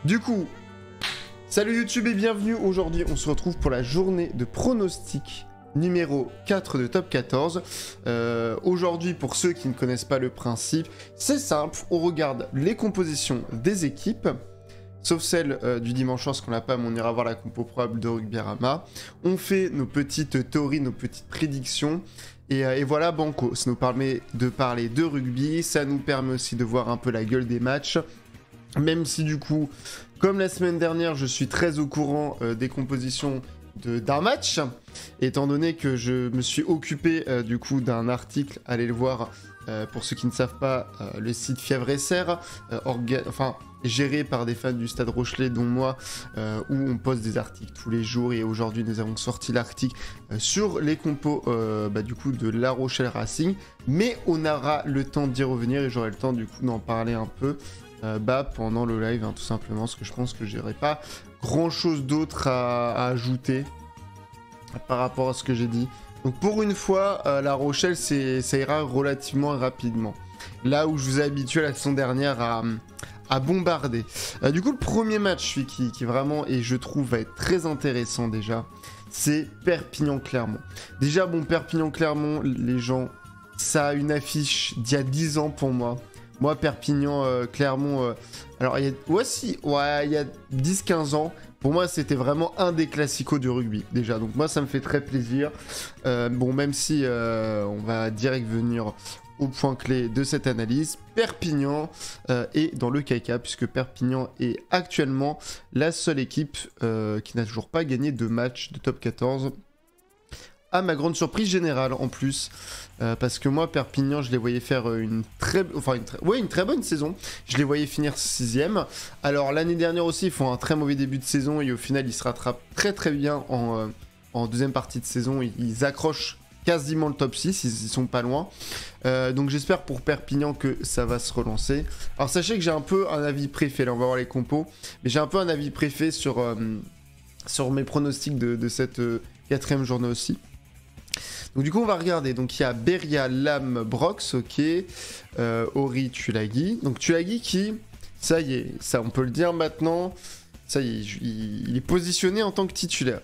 Du coup, salut YouTube et bienvenue. Aujourd'hui, on se retrouve pour la journée de pronostic numéro 4 de Top 14. Aujourd'hui, pour ceux qui ne connaissent pas le principe, c'est simple, on regarde les compositions des équipes, sauf celle du dimanche soir, parce qu'on l'a pas, mais on ira voir la compo probable de Rugbyarama. On fait nos petites théories, nos petites prédictions, et voilà, banco. Ça nous permet de parler de rugby, ça nous permet aussi de voir un peu la gueule des matchs, même si du coup, comme la semaine dernière, je suis très au courant des compositions d'un match, étant donné que je me suis occupé du coup d'un article, allez le voir, pour ceux qui ne savent pas, le site Fièvre SR, géré par des fans du Stade Rochelet, dont moi, où on poste des articles tous les jours, et aujourd'hui nous avons sorti l'article sur les compos du coup de La Rochelle Racing, mais on aura le temps d'y revenir et j'aurai le temps du coup d'en parler un peu pendant le live, tout simplement, parce que je pense que j'aurai pas grand chose d'autre à ajouter par rapport à ce que j'ai dit. Donc pour une fois, La Rochelle, ça ira relativement rapidement. Là où je vous ai habitué la saison dernière à bombarder. Du coup, le premier match qui vraiment, et je trouve, va être très intéressant déjà, c'est Perpignan-Clermont. Déjà, bon, Perpignan-Clermont, les gens, ça a une affiche d'il y a 10 ans pour moi. Moi, Perpignan, Clermont, alors il y a 10-15 ans, pour moi c'était vraiment un des classicos du rugby déjà, donc moi ça me fait très plaisir. Bon, même si on va direct venir au point clé de cette analyse, Perpignan est dans le caca, puisque Perpignan est actuellement la seule équipe qui n'a toujours pas gagné de match de top 14. À ma grande surprise générale en plus, parce que moi Perpignan je les voyais faire une très bonne saison, je les voyais finir 6ème. Alors l'année dernière aussi ils font un très mauvais début de saison et au final ils se rattrapent très très bien en deuxième partie de saison, ils accrochent quasiment le top 6, ils sont pas loin, donc j'espère pour Perpignan que ça va se relancer. Alors sachez que j'ai un peu un avis préfet, là on va voir les compos, mais j'ai un peu un avis préfet sur mes pronostics de cette 4ème journée aussi. Donc du coup on va regarder, donc il y a Beria, Lam, Brox, ok, Ori, Tulagi. Donc Tulagi qui, ça y est, ça on peut le dire maintenant, ça y est, il est positionné en tant que titulaire.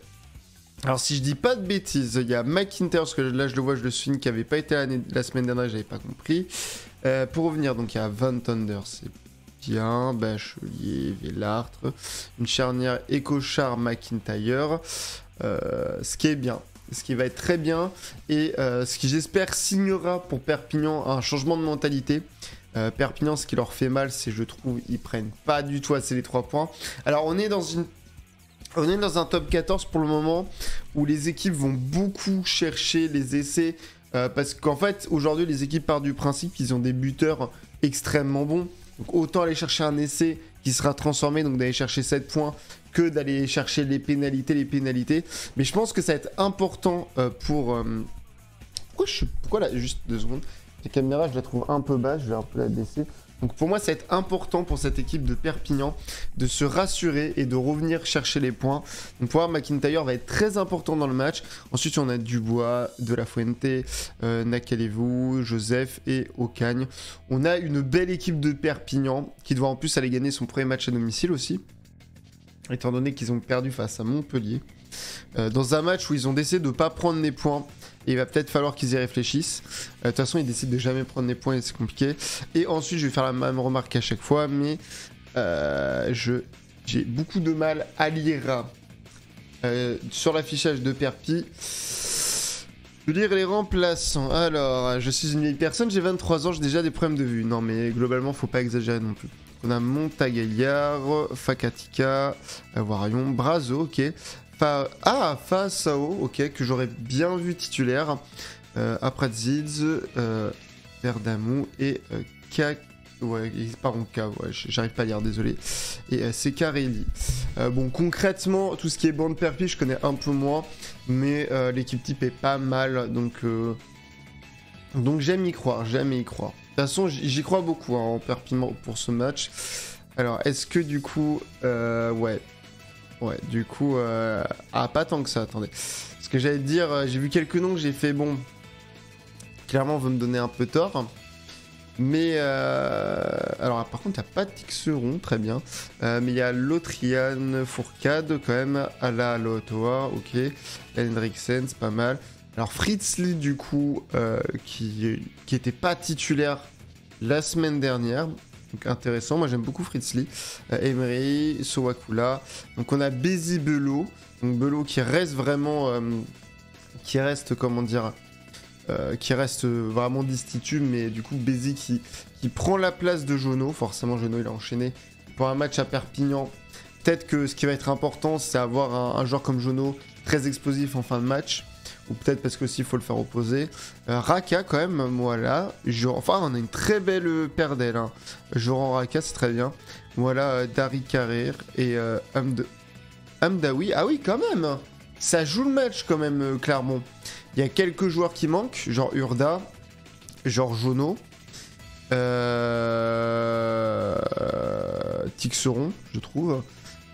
Alors si je dis pas de bêtises, il y a McIntyre, parce que là je le vois, je le souligne, qui avait pas été la semaine dernière, j'avais pas compris. Pour revenir, donc il y a Van Thunder, c'est bien, Bachelier, Vellartre, une charnière Ecochard, McIntyre, ce qui est bien. Ce qui va être très bien, et ce qui j'espère signera pour Perpignan un changement de mentalité. Perpignan, ce qui leur fait mal, c'est, je trouve, ils prennent pas du tout assez les 3 points. Alors on est dans un top 14 pour le moment, où les équipes vont beaucoup chercher les essais, parce qu'en fait aujourd'hui les équipes partent du principe qu'ils ont des buteurs extrêmement bons, donc autant aller chercher un essai qui sera transformé, donc d'aller chercher 7 points, que d'aller chercher les pénalités. Mais je pense que ça va être important pour... Pourquoi là, juste 2 secondes, la caméra je la trouve un peu basse, je vais un peu la baisser. Donc pour moi ça va être important pour cette équipe de Perpignan de se rassurer et de revenir chercher les points. Donc pour moi McIntyre va être très important dans le match. Ensuite on a Dubois, De La Fuente, Nakalevu, Joseph et Ocagne. On a une belle équipe de Perpignan qui doit en plus aller gagner son premier match à domicile aussi, étant donné qu'ils ont perdu face à Montpellier, dans un match où ils ont décidé de ne pas prendre les points, et il va peut-être falloir qu'ils y réfléchissent. De toute façon, ils décident de jamais prendre les points et c'est compliqué. Et ensuite, je vais faire la même remarque à chaque fois, mais j'ai beaucoup de mal à lire sur l'affichage de Perpi. Je vais lire les remplaçants. Alors, je suis une vieille personne, j'ai 23 ans, j'ai déjà des problèmes de vue. Non, mais globalement, faut pas exagérer non plus. On a Montagaillard, Fakatika, Warion, Brazo, ok. Fasao, ok, que j'aurais bien vu titulaire. Apradziz, Verdamou et j'arrive pas à lire, désolé. Et Sekareli. Bon, concrètement, tout ce qui est bande Perpi, je connais un peu moins, mais l'équipe type est pas mal, donc j'aime y croire, De toute façon, j'y crois beaucoup en Perpignan pour ce match. Alors, est-ce que du coup, du coup, pas tant que ça, attendez. Ce que j'allais dire, j'ai vu quelques noms que j'ai fait, bon, clairement, on veut me donner un peu tort. Mais alors par contre il n'y a pas de Tixeron, très bien. Mais il y a Lotrian Fourcade quand même, à la Ottawa, ok. Hendriksen, c'est pas mal. Alors Fritz Lee du coup, qui était pas titulaire la semaine dernière. Donc intéressant, moi j'aime beaucoup Fritz Lee. Emery, Sowakula. Donc on a Bézi Belot. Donc Belot qui reste vraiment... qui reste, comment dire... qui reste vraiment destitué, mais du coup Bézi qui prend la place de Jono. Forcément Jono il a enchaîné pour un match à Perpignan. Peut-être que ce qui va être important c'est avoir un joueur comme Jono très explosif en fin de match, ou peut-être parce que aussi il faut le faire opposer. Raka quand même, voilà. Enfin on a une très belle paire d'ailes, hein. Joran Raka c'est très bien. Voilà, Dari Karir et Hamdaoui. Ah oui quand même, ça joue le match quand même, Clermont. Il y a quelques joueurs qui manquent, genre Urda, genre Jono, Tixeron, je trouve.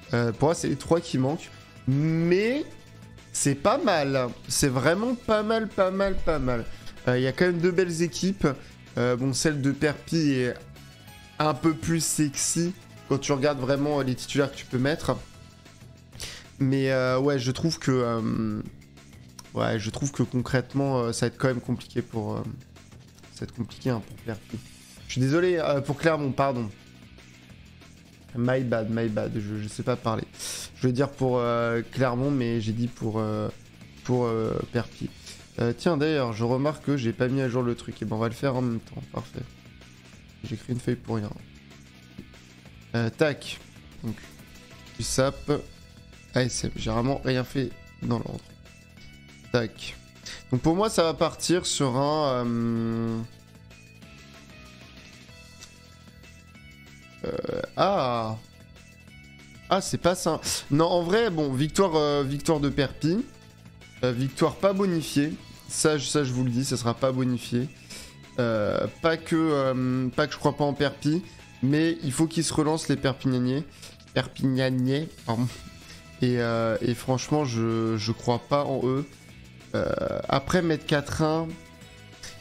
Pour moi, c'est les 3 qui manquent. Mais c'est pas mal. C'est vraiment pas mal. Il y a quand même 2 belles équipes. Bon, celle de Perpi est un peu plus sexy quand tu regardes vraiment les titulaires que tu peux mettre. Mais ouais, je trouve que... ouais, je trouve que concrètement, ça va être quand même compliqué pour... ça va être compliqué hein, pour Perpi. Je suis désolé, pour Clermont, pardon. My bad, je sais pas parler. Je voulais dire pour Clermont, mais j'ai dit pour Perpi. Tiens, d'ailleurs, je remarque que j'ai pas mis à jour le truc. Et ben, on va le faire en même temps. Parfait. J'ai écrit une feuille pour rien. Tac. Donc, du sap. ASM. J'ai vraiment rien fait dans l'ordre. Tac. Donc pour moi, ça va partir sur un... Ah, c'est pas ça. Non, en vrai, bon, victoire de Perpi. Victoire pas bonifiée. Ça, je vous le dis, ça sera pas bonifié. Pas que je crois pas en Perpi, mais il faut qu'ils se relancent les Perpignaniers, pardon. Et franchement, je crois pas en eux. Après mettre 4-1,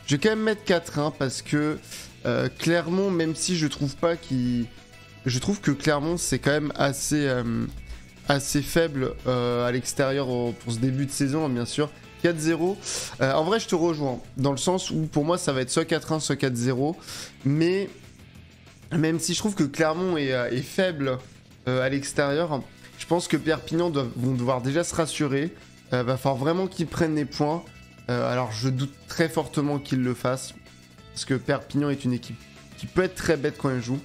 je vais quand même mettre 4-1 parce que Clermont, même si je trouve pas qu'il... Je trouve que Clermont c'est quand même assez faible à l'extérieur pour ce début de saison, bien sûr. 4-0. En vrai, je te rejoins dans le sens où pour moi ça va être soit 4-1, soit 4-0. Mais même si je trouve que Clermont est faible à l'extérieur, je pense que Perpignan vont devoir déjà se rassurer. Va falloir vraiment qu'ils prennent les points. Alors je doute très fortement qu'ils le fassent. Parce que Perpignan est une équipe qui peut être très bête quand elle joue.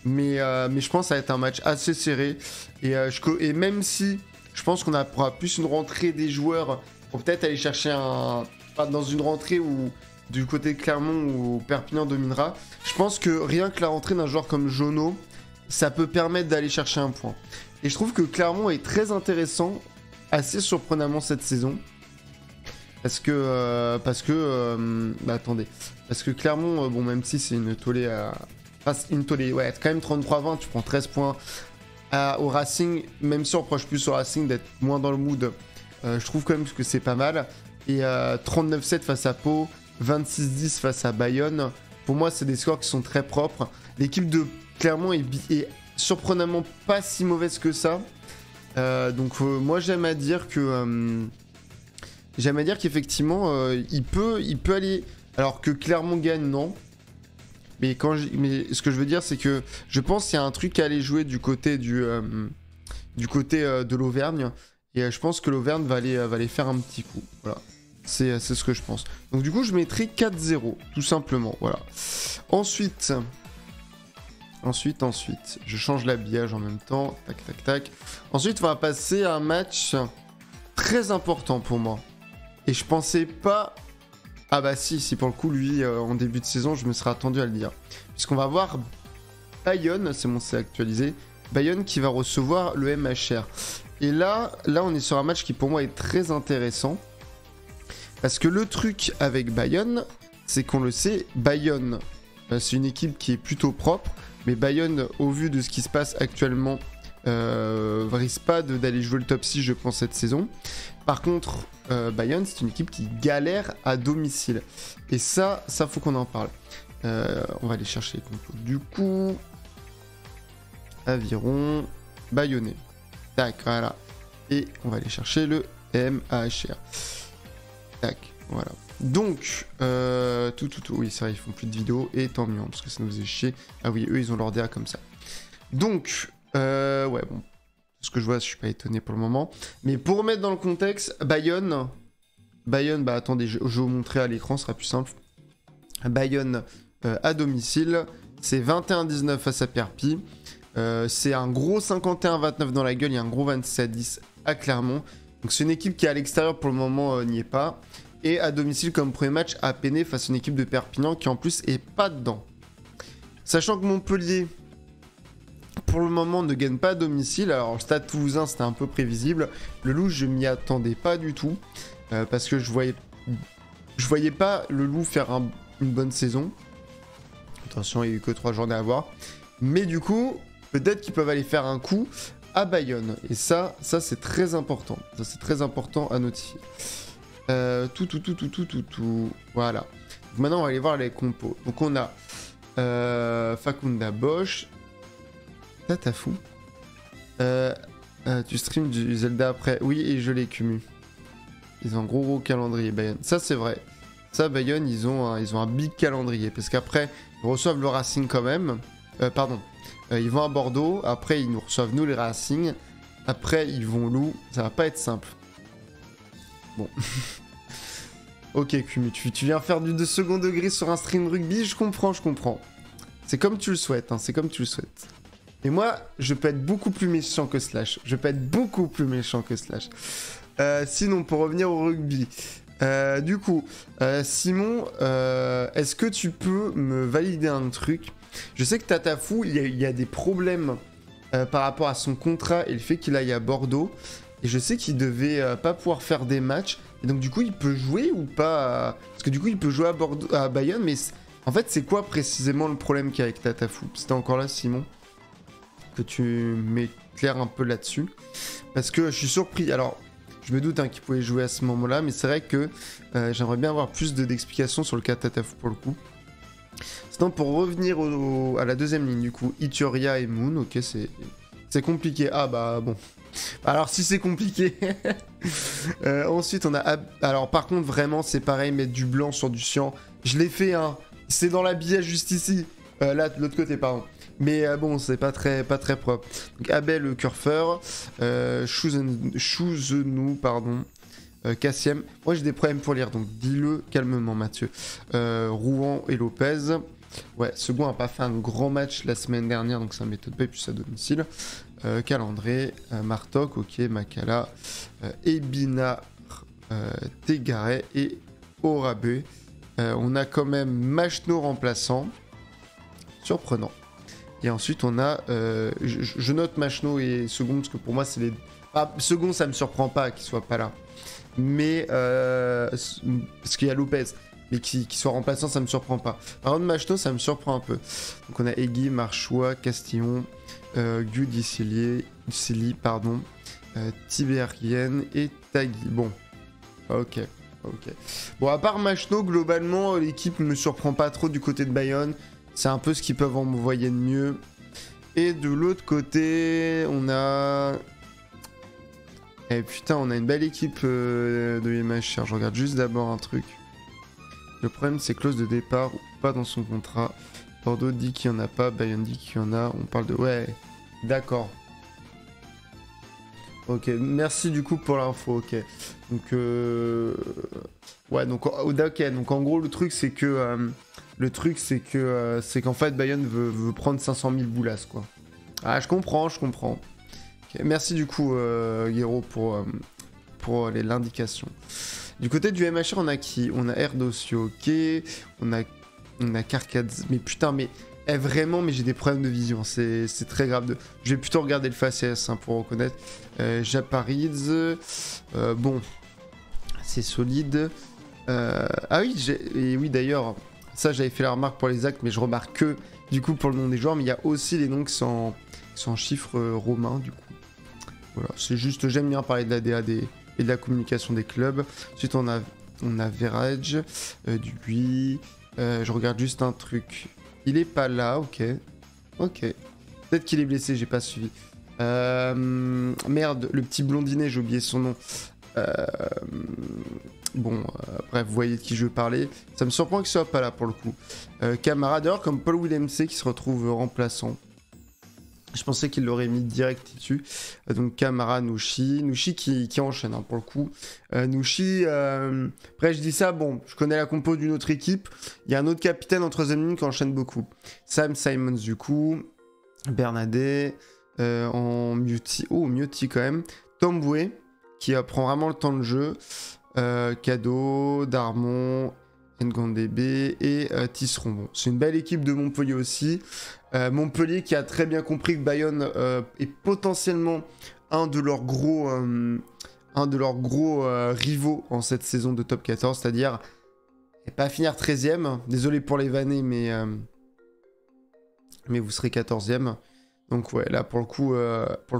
Mais je pense que ça va être un match assez serré. Et même si je pense qu'on aura plus une rentrée des joueurs pour peut-être aller chercher dans une rentrée où du côté de Clermont où Perpignan dominera, je pense que rien que la rentrée d'un joueur comme Jono, ça peut permettre d'aller chercher un point. Et je trouve que Clermont est très intéressant, assez surprenamment cette saison. Parce que attendez. Parce que Clermont, bon, même si c'est une tollée à... Enfin, une tollée, ouais, quand même 33-20, tu prends 13 points au Racing, même si on reproche plus au Racing d'être moins dans le mood, je trouve quand même que c'est pas mal. Et 39-7 face à Pau, 26-10 face à Bayonne, pour moi c'est des scores qui sont très propres. L'équipe de Clermont est surprenamment pas si mauvaise que ça. Donc moi j'aime à dire qu'effectivement il peut aller... Alors que Clermont gagne, non. Mais ce que je veux dire, c'est que je pense qu'il y a un truc à aller jouer du côté de l'Auvergne. Et je pense que l'Auvergne va aller faire un petit coup. Voilà. C'est ce que je pense. Donc du coup, je mettrai 4-0, tout simplement. Voilà. Ensuite, je change l'habillage en même temps. Tac, tac, tac. Ensuite, on va passer à un match très important pour moi. Et je pensais pas... Ah bah si pour le coup, lui, en début de saison, je me serais attendu à le dire. Puisqu'on va voir Bayonne, c'est actualisé, Bayonne qui va recevoir le MHR. Et là, on est sur un match qui pour moi est très intéressant. Parce que le truc avec Bayonne, c'est qu'on le sait, Bayonne, c'est une équipe qui est plutôt propre. Mais Bayonne, au vu de ce qui se passe actuellement, risque pas d'aller jouer le top 6, je pense, cette saison. Par contre, Bayonne, c'est une équipe qui galère à domicile. Et ça faut qu'on en parle. On va aller chercher les compos du coup. Aviron, Bayonnais. Tac, voilà. Et on va aller chercher le MAHR. Tac, voilà. Donc, oui, c'est vrai, ils font plus de vidéos, et tant mieux, hein, parce que ça nous faisait chier. Ah oui, eux, ils ont leur DA comme ça. Donc, ouais, bon. Ce que je vois, je suis pas étonné pour le moment. Mais pour remettre dans le contexte, Bayonne, bah attendez, je vais vous montrer à l'écran, ce sera plus simple. Bayonne à domicile, c'est 21-19 face à Perpy. C'est un gros 51-29 dans la gueule, il y a un gros 26-10 à Clermont. Donc c'est une équipe qui à l'extérieur pour le moment n'y est pas. Et à domicile comme premier match à peiner face à une équipe de Perpignan qui en plus est pas dedans. Sachant que Montpellier pour le moment ne gagne pas à domicile. Alors le Stade Toulousain c'était un peu prévisible. Le Loup je m'y attendais pas du tout. Parce que je voyais pas le Loup faire une bonne saison. Attention, il n'y a eu que 3 journées à voir. Mais du coup, peut-être qu'ils peuvent aller faire un coup à Bayonne. Et ça c'est très important. Ça c'est très important à notifier. Voilà. Donc maintenant on va aller voir les compos. Donc on a Facunda Bosch. T'as fou. Tu streams du Zelda après. Oui, et je l'ai cumulé. Ils ont un gros calendrier Bayonne. Ça c'est vrai. Ça Bayonne ils ont un big calendrier. Parce qu'après ils reçoivent le Racing quand même. Ils vont à Bordeaux. Après ils nous reçoivent nous les Racing. Après ils vont Loup. Ça va pas être simple. Bon. Ok Kumu, tu viens faire du second degré sur un stream rugby. Je comprends. C'est comme tu le souhaites. Hein, c'est comme tu le souhaites. Et moi, je peux être beaucoup plus méchant que Slash. Sinon, pour revenir au rugby, du coup, Simon, est-ce que tu peux me valider un truc? Je sais que Tatafou, il y a des problèmes par rapport à son contrat et le fait qu'il aille à Bordeaux. Et je sais qu'il devait pas pouvoir faire des matchs. Et donc, du coup, il peut jouer ou pas? Parce que du coup, il peut jouer à Bordeaux, à Bayonne. Mais en fait, c'est quoi précisément le problème qu'il y a avec Tatafou? C'était encore là, Simon? Que tu m'éclaires un peu là-dessus. Parce que je suis surpris. Alors, je me doute hein, qu'il pouvait jouer à ce moment-là, mais c'est vrai que j'aimerais bien avoir plus d'explications sur le cas de Tatafou pour le coup. Sinon, pour revenir à la deuxième ligne, du coup, Ituria et Moon, ok, c'est compliqué. Ah bah bon. Alors, si c'est compliqué. Ensuite, on a... Alors, par contre, vraiment, c'est pareil, mettre du blanc sur du cyan. Je l'ai fait, hein. C'est dans l'habillage juste ici. Là, de l'autre côté, pardon. Mais bon, c'est pas très propre. Donc Abel le Curfer, Chouzenou, pardon, Cassiem. Moi j'ai des problèmes pour lire, donc dis-le calmement Mathieu. Rouen et Lopez. Ouais, Second a pas fait un grand match la semaine dernière, donc ça m'étonne pas, et puis à domicile. Calandré, Martok, ok, Makala, Ebina, Tégaret et Orabe. On a quand même Machno remplaçant. Surprenant. Et ensuite, on a... je note Machno et Second, parce que pour moi, c'est les... Ah, Second, ça me surprend pas qu'il soit pas là. Mais... parce qu'il y a Lopez. Mais qu'il soit remplaçant, ça me surprend pas. Par contre, Machno, ça me surprend un peu. Donc, on a Egui, Marchois, Castillon, Gudi Cili, pardon, Tiberienne et Tagui. Bon. Ok. Bon, à part Machno, globalement, l'équipe me surprend pas trop du côté de Bayonne. C'est un peu ce qu'ils peuvent envoyer de mieux. Et de l'autre côté, on a... Eh putain, on a une belle équipe de MHR. Je regarde juste d'abord un truc. Le problème, c'est clause de départ ou pas dans son contrat. Bordeaux dit qu'il n'y en a pas, Bayonne dit qu'il y en a. On parle de... Ouais, d'accord. Ok, merci du coup pour l'info, ok. Donc, ouais, donc, ok, donc en gros, le truc, c'est que... c'est qu'en fait Bayonne veut prendre 500 000 boulasses quoi. Ah je comprends. Okay. Merci du coup Guéro pour l'indication. Du côté du MHR on a qui? On a Erdosio, ok. On a Carcadz. Mais putain mais vraiment mais j'ai des problèmes de vision. C'est très grave. Je vais plutôt regarder le faciès hein, pour reconnaître. Japarids. Bon. C'est solide. Ah oui, oui d'ailleurs. Ça, j'avais fait la remarque pour les actes, mais je remarque que, du coup, pour le nom des joueurs, mais il y a aussi les noms qui sont en chiffres romains, du coup. Voilà, c'est juste, j'aime bien parler de la DA et de la communication des clubs. Ensuite, on a Verage, Dubuis, Je regarde juste un truc. Il est pas là, ok. Ok. Peut-être qu'il est blessé, j'ai pas suivi. Merde, le petit blondinet, j'ai oublié son nom. Bon, bref, vous voyez de qui je veux parler. Ça me surprend qu'il soit pas là pour le coup. Camara, d'ailleurs, comme Paul Willemse qui se retrouve remplaçant. Je pensais qu'il l'aurait mis direct dessus. Donc Camara, Nouchi qui enchaîne hein, pour le coup. Nouchi, après je dis ça, bon, je connais la compo d'une autre équipe. Il y a un autre capitaine en troisième ligne qui enchaîne beaucoup. Sam Simons du coup. Bernadette. En Muti, Muti quand même. Tom Boué qui prend vraiment le temps de jeu. Cadeau, Darmon, Ngandébé et Tisseron. Bon, c'est une belle équipe de Montpellier aussi. Montpellier qui a très bien compris que Bayonne est potentiellement un de leurs gros rivaux en cette saison de top 14, c'est-à-dire pas finir 13e. Désolé pour les vannés, mais vous serez 14e. Donc ouais, là pour le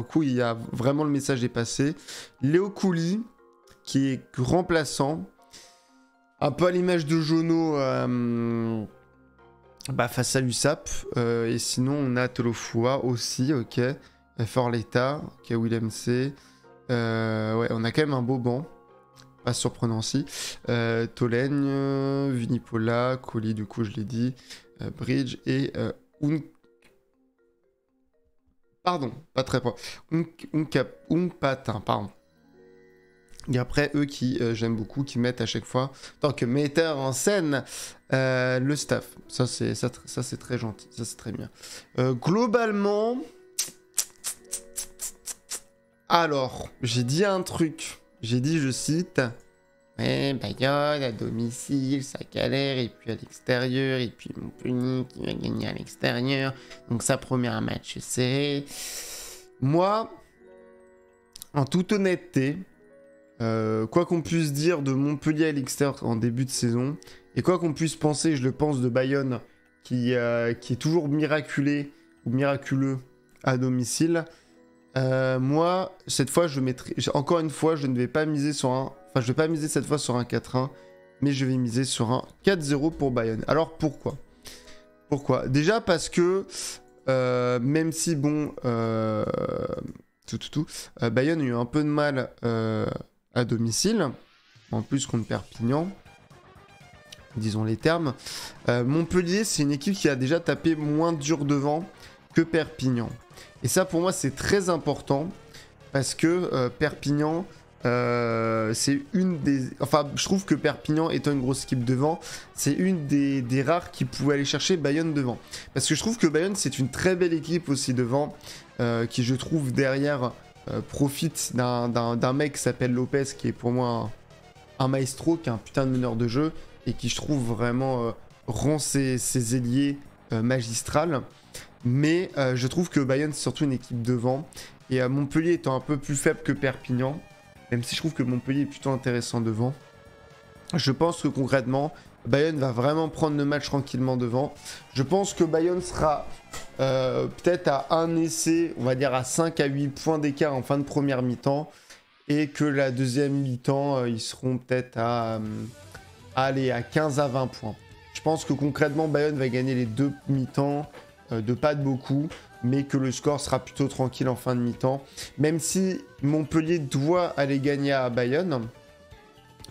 coup, il y a vraiment le message est passé. Léo Couli qui est remplaçant, un peu à l'image de Jono face à l'USAP. Et sinon on a Tolofua aussi, ok. Forleta, ok, Willem C. Ouais, on a quand même un beau banc. Pas surprenant aussi. Tolègne, Vinipola, Couli, du coup je l'ai dit. Bridge et Pardon, pas très proche. Umpatin, pardon. Et après, eux qui, j'aime beaucoup, qui mettent à chaque fois, tant que metteur en scène, le staff. Ça, c'est très gentil. Ça, c'est très bien. Globalement... Alors, j'ai dit un truc. J'ai dit, je cite... Ouais, Bayonne, à domicile, ça galère, et puis à l'extérieur, et puis Montpellier qui va gagner à l'extérieur. Donc, ça promet un match serré. Moi, en toute honnêteté... quoi qu'on puisse dire de Montpellier à l'extérieur en début de saison, et quoi qu'on puisse penser, je le pense, de Bayonne, qui est toujours miraculé ou miraculeux à domicile, moi, cette fois, encore une fois, je ne vais pas miser sur un... Enfin, je ne vais pas miser cette fois sur un 4-1, mais je vais miser sur un 4-0 pour Bayonne. Alors, pourquoi ? Déjà parce que, même si, bon... Bayonne a eu un peu de mal... à domicile, en plus contre Perpignan, disons les termes. Montpellier, c'est une équipe qui a déjà tapé moins dur devant que Perpignan. Et ça, pour moi, c'est très important, parce que Perpignan, c'est une des... Enfin, je trouve que Perpignan, étant une grosse équipe devant, c'est une des rares qui pouvaient aller chercher Bayonne devant. Parce que je trouve que Bayonne, c'est une très belle équipe aussi devant, qui, je trouve, derrière... profite d'un mec qui s'appelle Lopez, qui est pour moi un maestro, qui est un putain de meneur de jeu, et qui je trouve vraiment rend ses ailiers magistrales. Mais je trouve que Bayonne c'est surtout une équipe devant, et Montpellier étant un peu plus faible que Perpignan, même si je trouve que Montpellier est plutôt intéressant devant, je pense que concrètement Bayonne va vraiment prendre le match tranquillement devant. Je pense que Bayonne sera peut-être à un essai, on va dire à 5 à 8 points d'écart en fin de première mi-temps. Et que la deuxième mi-temps, ils seront peut-être à 15 à 20 points. Je pense que concrètement, Bayonne va gagner les deux mi-temps de pas de beaucoup. Mais que le score sera plutôt tranquille en fin de mi-temps. Même si Montpellier doit aller gagner à Bayonne.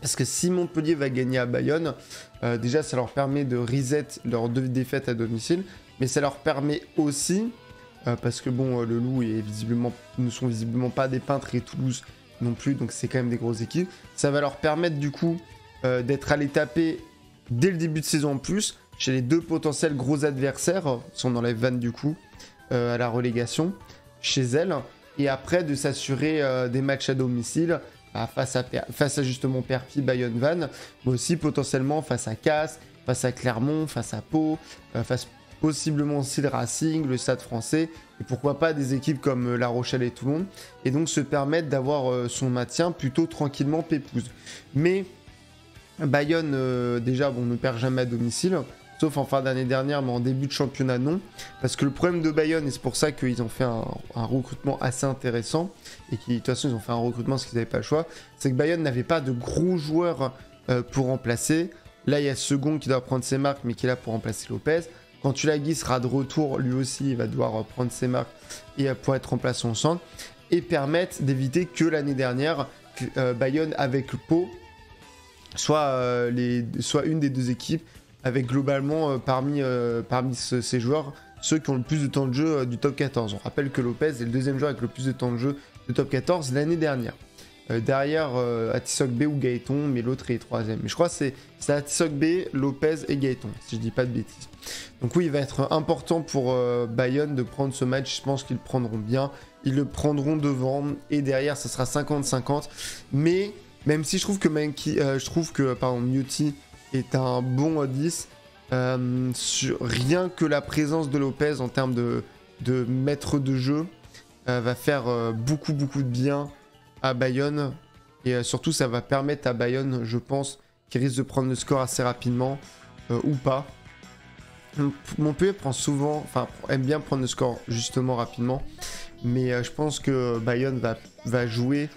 Parce que si Montpellier va gagner à Bayonne, déjà ça leur permet de reset leurs deux défaites à domicile, mais ça leur permet aussi, parce que bon, le Loup ne sont visiblement pas des peintres et Toulouse non plus, donc c'est quand même des grosses équipes, ça va leur permettre du coup d'être allé taper dès le début de saison en plus, chez les deux potentiels gros adversaires, si on enlève Vannes du coup, à la relégation, chez elles, et après de s'assurer des matchs à domicile, face à justement Perpignan, Bayonne, Vannes, mais aussi potentiellement face à Castres, face à Clermont, face à Pau, face possiblement aussi le Racing, le Stade Français, et pourquoi pas des équipes comme La Rochelle et Toulon, et donc se permettre d'avoir son maintien plutôt tranquillement pépouze. Mais Bayonne, déjà, bon, ne perd jamais à domicile, sauf en fin d'année dernière, mais en début de championnat, non. Parce que le problème de Bayonne, et c'est pour ça qu'ils ont fait un recrutement assez intéressant, et qui, de toute façon, ils ont fait un recrutement parce qu'ils n'avaient pas le choix, c'est que Bayonne n'avait pas de gros joueurs pour remplacer. Là, il y a Second qui doit prendre ses marques, mais qui est là pour remplacer Lopez. Quand Tulagi sera de retour, lui aussi, il va devoir prendre ses marques et pour être remplacé au centre. Et permettre d'éviter que l'année dernière, Bayonne avec Pau soit une des deux équipes, avec globalement parmi ces joueurs, ceux qui ont le plus de temps de jeu du top 14. On rappelle que Lopez est le deuxième joueur avec le plus de temps de jeu du top 14 l'année dernière. Derrière Atisok B ou Gaëton, mais l'autre est troisième. Mais je crois que c'est Atisok B, Lopez et Gaëton, si je dis pas de bêtises. Donc oui, il va être important pour Bayonne de prendre ce match. Je pense qu'ils le prendront bien. Ils le prendront devant et derrière, ça sera 50-50. Mais même si je trouve que Muti est un bon 10, rien que la présence de Lopez en termes de maître de jeu va faire beaucoup de bien à Bayonne. Et surtout, ça va permettre à Bayonne, je pense, qu'il risque de prendre le score assez rapidement ou pas. Montpellier aime bien prendre le score justement rapidement. Mais je pense que Bayonne va jouer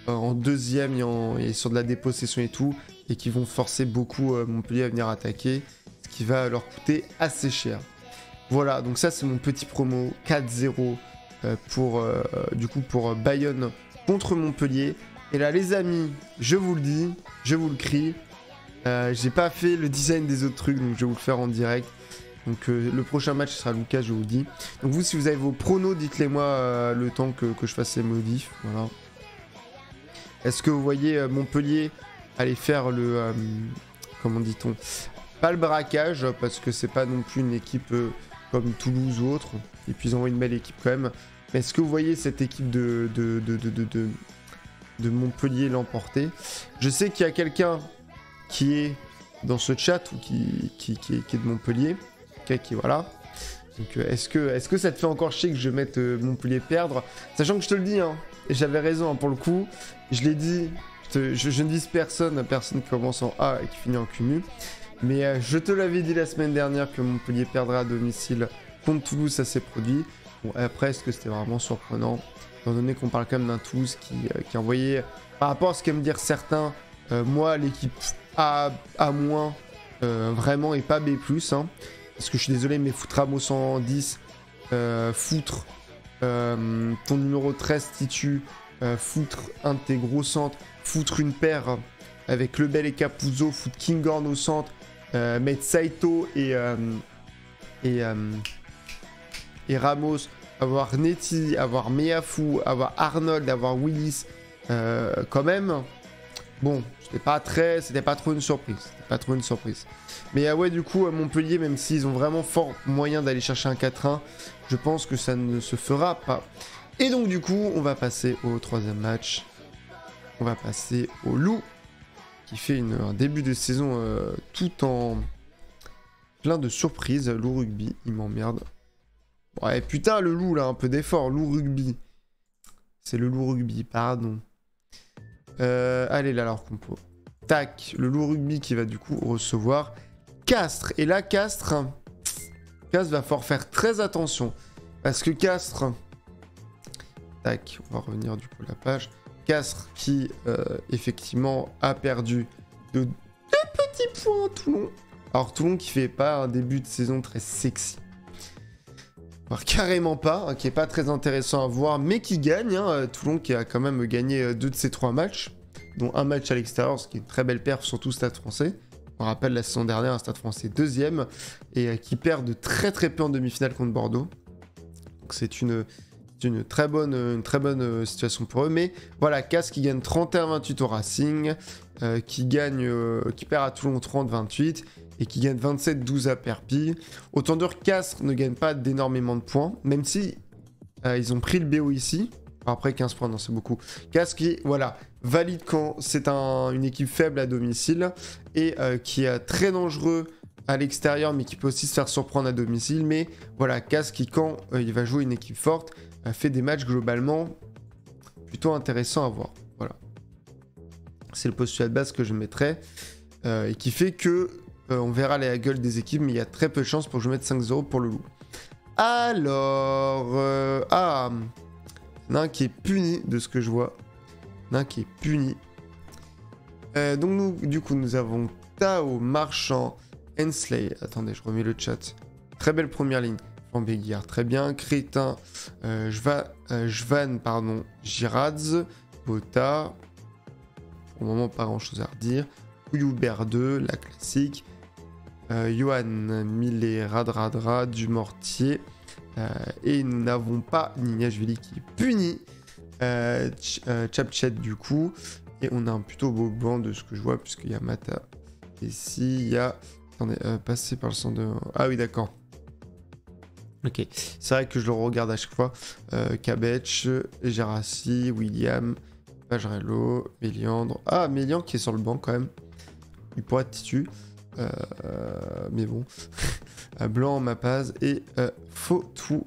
en deuxième et sur de la dépossession et tout. Et qui vont forcer beaucoup Montpellier à venir attaquer. Ce qui va leur coûter assez cher. Voilà, donc ça c'est mon petit promo 4-0 pour Bayonne contre Montpellier. Et là les amis, je vous le dis, je vous le crie. J'ai pas fait le design des autres trucs, donc je vais vous le faire en direct. Donc le prochain match sera Lucas, je vous le dis. Donc vous, si vous avez vos pronos, dites-les moi le temps que je fasse les modifs. Voilà. Est-ce que vous voyez Montpellier aller faire le... comment dit-on? Pas le braquage, parce que c'est pas non plus une équipe comme Toulouse ou autre. Et puis ils envoient une belle équipe quand même. Mais est-ce que vous voyez cette équipe de Montpellier l'emporter? Je sais qu'il y a quelqu'un qui est dans ce chat ou qui est de Montpellier. Qui voilà. Donc est-ce que ça te fait encore chier que je mette Montpellier perdre? Sachant que je te le dis, hein, et j'avais raison hein, pour le coup. Je l'ai dit, je ne vise personne qui commence en A et qui finit en cumul. Mais je te l'avais dit la semaine dernière que Montpellier perdra à domicile contre Toulouse, ça s'est produit. Bon, après, est-ce que c'était vraiment surprenant, étant donné qu'on parle quand même d'un Toulouse qui envoyait, par rapport à ce qu'aiment dire certains, moi, l'équipe A-, vraiment, et pas B+, hein, parce que je suis désolé, mais foutre Ramos 110, foutre ton numéro 13 Titu, foutre un de tes gros centres, foutre une paire avec Lebel et Capuzzo, foutre Kinghorn au centre, mettre Saito et Ramos, avoir Netty, avoir Meafou, avoir Arnold, avoir Willis, quand même, bon, c'était pas trop une surprise. Mais ouais, du coup, Montpellier, même s'ils ont vraiment fort moyen d'aller chercher un 4-1, je pense que ça ne se fera pas. Et donc, du coup, on va passer au troisième match. On va passer au Loup, qui fait un début de saison tout en plein de surprises. Loup Rugby, il m'emmerde. Ouais, putain, le Loup, là, un peu d'effort. Loup Rugby. C'est le Loup Rugby, pardon. Allez, là, alors, compo. Tac, le Loup Rugby qui va du coup recevoir Castres. Et là, Castres va falloir faire très attention. Parce que Castres... Tac, on va revenir du coup à la page. Castres qui, effectivement, a perdu de 2 petits points à Toulon. Alors, Toulon qui fait pas un début de saison très sexy. Alors, carrément pas, hein, qui est pas très intéressant à voir, mais qui gagne. Hein, Toulon qui a quand même gagné 2 de ses 3 matchs, dont un match à l'extérieur, ce qui est une très belle perf, surtout Stade Français. On rappelle la saison dernière, un Stade Français 2e, et qui perd de très peu en demi-finale contre Bordeaux. Donc c'est une très bonne situation pour eux. Mais voilà, Castres qui gagne 31-28 au Racing, qui perd à Toulon 30-28, et qui gagne 27-12 à Perpignan. Autant dire que Castres ne gagne pas d'énormément de points, même si ils ont pris le BO ici. Après 15 points, non, c'est beaucoup. Castres qui, voilà, valide quand c'est une équipe faible à domicile et qui est très dangereux à l'extérieur, mais qui peut aussi se faire surprendre à domicile. Mais voilà, Castres qui, quand il va jouer une équipe forte, fait des matchs globalement plutôt intéressants à voir. Voilà. C'est le postulat de base que je mettrais et qui fait que on verra la gueule des équipes, mais il y a très peu de chances pour que je mette 5-0 pour le Loup. Alors, il y en a un qui est puni de ce que je vois. Il y en a un qui est puni. Donc nous, du coup, nous avons Tao, Marchand, Hensley. Attendez, je remets le chat. Très belle première ligne. Béguière, très bien. Crétin, Jvan, pardon, Giradz, Bota. Pour le moment, pas grand chose à redire. Couilloubert 2, la classique. Johan, Millet, Radradra, Dumortier. Et nous n'avons pas Nignashvili qui est puni. Chapchet du coup. Et on a un plutôt beau banc de ce que je vois, puisqu'il y a Mata. Et ici, il y a. Attendez, passé par le centre de. Ah oui, d'accord. Ok, c'est vrai que je le regarde à chaque fois. Kabech, Gerassi, William, Pagerello, Méliandre. Ah, Méliandre qui est sur le banc quand même. Il pourrait être titu. Mais bon. Blanc, Mapaz et Fautou.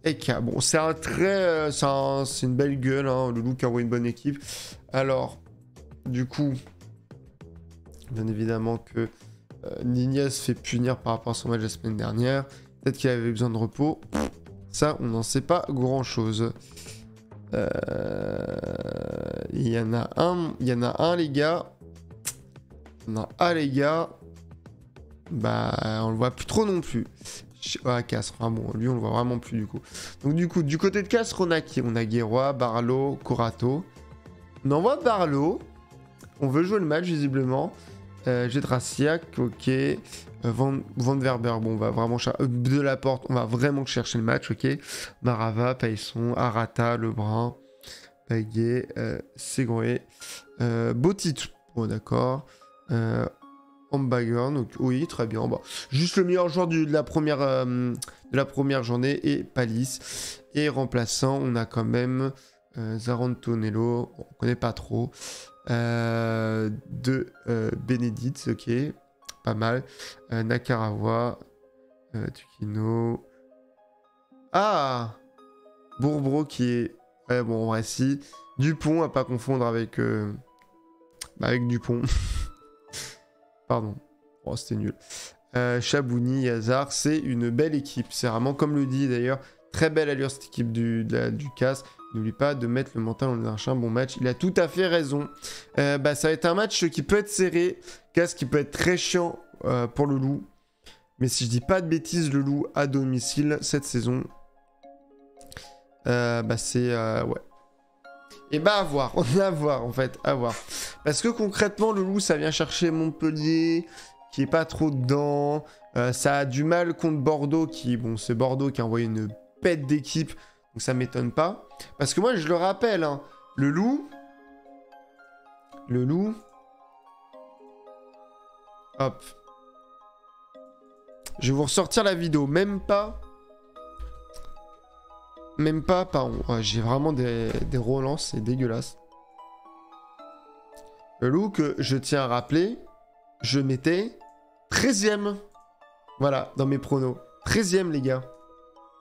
Eka. Bon, c'est un très. C'est une belle gueule, hein, le look a une bonne équipe. Alors, du coup, bien évidemment que Nignas se fait punir par rapport à son match la semaine dernière. Peut-être qu'il avait besoin de repos. Ça, on n'en sait pas grand-chose. Il y en a un, les gars. Bah, on le voit plus trop non plus. Ah, Castres. Enfin bon, lui, on le voit vraiment plus du coup. Donc du coup, du côté de Castres, on a qui? On a Guérois, Barlow, Corato. On envoie Barlow. On veut jouer le match, visiblement. Jedrasiak, ok. Van Verber, bon, on va vraiment de la porte, on va vraiment chercher le match, ok. Marava, Paisson, Arata, Lebrun, Baguet, Segoué, Botit, bon d'accord. Ambagern, donc oui, très bien. Bah, juste le meilleur joueur de la première journée et Palis. Et remplaçant, on a quand même Zarantonello, on connaît pas trop. Benedict, ok. Pas mal. Nakarawa, Tukino. Ah, Bourbro qui est. Bon, en vrai, si. Dupont, à pas confondre avec Dupont. Pardon. Oh, c'était nul. Chabouni, Yazar, c'est une belle équipe. C'est vraiment, comme le dit d'ailleurs, très belle allure cette équipe du CAS. N'oublie pas de mettre le mental en un bon match. Il a tout à fait raison. Ça va être un match qui peut être serré. CAS qui peut être très chiant pour le Loup. Mais si je dis pas de bêtises, le Loup à domicile cette saison, c'est... ouais. Et à voir. On va voir en fait. À voir. Parce que concrètement, le Loup, ça vient chercher Montpellier, qui est pas trop dedans. Ça a du mal contre Bordeaux, c'est Bordeaux qui a envoyé une pète d'équipe. Donc ça m'étonne pas. Parce que moi, je le rappelle, hein, le Loup... Hop. Je vais vous ressortir la vidéo. Même pas, pardon. Ouais, j'ai vraiment des relances, c'est dégueulasse. Le Loup que je tiens à rappeler, je mettais 13e. Voilà, dans mes pronos. 13e, les gars.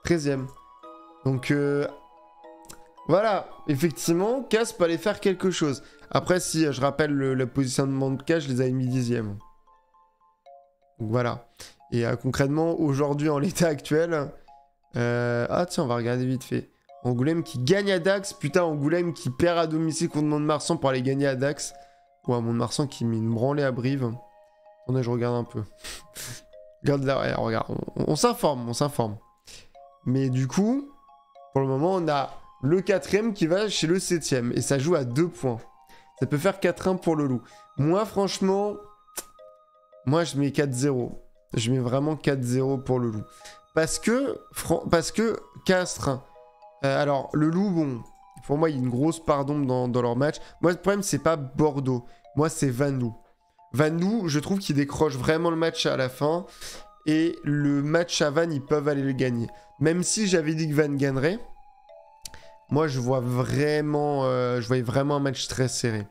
13e. Donc, voilà. Effectivement, CAS peut aller faire quelque chose. Après, si je rappelle le positionnement de CAS, je les avais mis 10e. Donc, voilà. Et concrètement, aujourd'hui, en l'état actuel... Ah, tiens, on va regarder vite fait. Angoulême qui gagne à Dax. Putain, Angoulême qui perd à domicile contre Mont-de-Marsan pour aller gagner à Dax. Ou à Mont-de-Marsan qui met une branlée à Brive. Attendez, je regarde un peu. Regarde là, ouais, regarde. On s'informe. Mais du coup, pour le moment, on a le 4ème qui va chez le 7ème. Et ça joue à 2 points. Ça peut faire 4-1 pour le Loup. Moi, franchement, je mets 4-0. Je mets vraiment 4-0 pour le Loup. Parce que Castres... alors, le Loup, bon... Pour moi, il y a une grosse part d'ombre dans leur match. Moi, le problème, c'est pas Bordeaux. Moi, c'est Vanloo. Vanloo, je trouve qu'il décroche vraiment le match à la fin. Et le match à Vannes, ils peuvent aller le gagner. Même si j'avais dit que Vannes gagnerait, moi, je voyais vraiment un match très serré.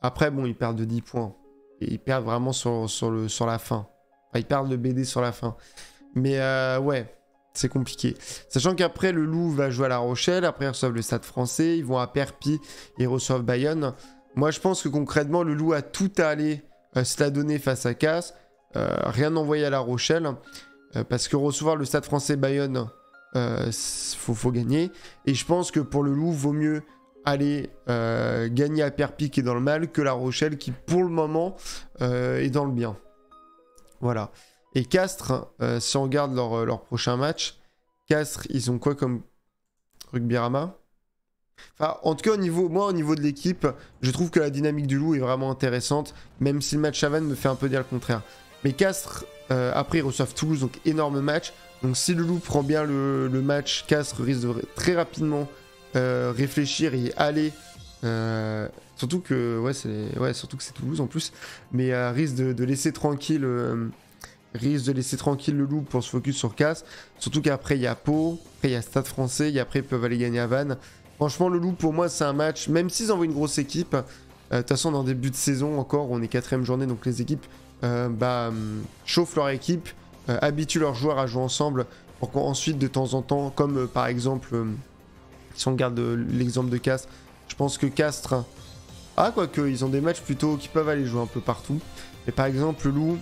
Après, bon, ils perdent de 10 points. Et ils perdent vraiment sur la fin. Enfin, ils perdent le BD sur la fin. Mais ouais, c'est compliqué. Sachant qu'après, le Loup va jouer à La Rochelle. Après, ils reçoivent le Stade Français. Ils vont à Perpignan et ils reçoivent Bayonne. Moi, je pense que concrètement, le Loup a tout à aller se la donner face à CAS. Rien envoyer à La Rochelle. Parce que recevoir le Stade Français Bayonne, faut gagner. Et je pense que pour le Loup, vaut mieux aller gagner à Perpignan qui est dans le mal que La Rochelle qui pour le moment est dans le bien. Voilà. Et Castres, si on regarde leur prochain match, Castres, ils ont quoi comme Rugby-Rama? Enfin, en tout cas, au niveau de l'équipe, je trouve que la dynamique du Loup est vraiment intéressante, même si le match à Vannes me fait un peu dire le contraire. Mais Castres, après, ils reçoivent Toulouse, donc énorme match. Donc si le Loup prend bien le match, Castres risque de très rapidement réfléchir et aller... surtout que c'est Toulouse en plus, mais risque de laisser tranquille... risque de laisser tranquille le Loup pour se focus sur Castres. Surtout qu'après, il y a Pau, après, il y a Stade Français, et après, ils peuvent aller gagner à Vannes. Franchement, le Loup, pour moi, c'est un match, même s'ils envoient une grosse équipe, de toute façon, dans début de saison encore, on est 4ème journée, donc les équipes chauffent leur équipe, habituent leurs joueurs à jouer ensemble, pour qu'ensuite, de temps en temps, comme par exemple, si on regarde l'exemple de Castres, je pense que Castres, quoique, ils ont des matchs plutôt qui peuvent aller jouer un peu partout. Mais par exemple, le Loup,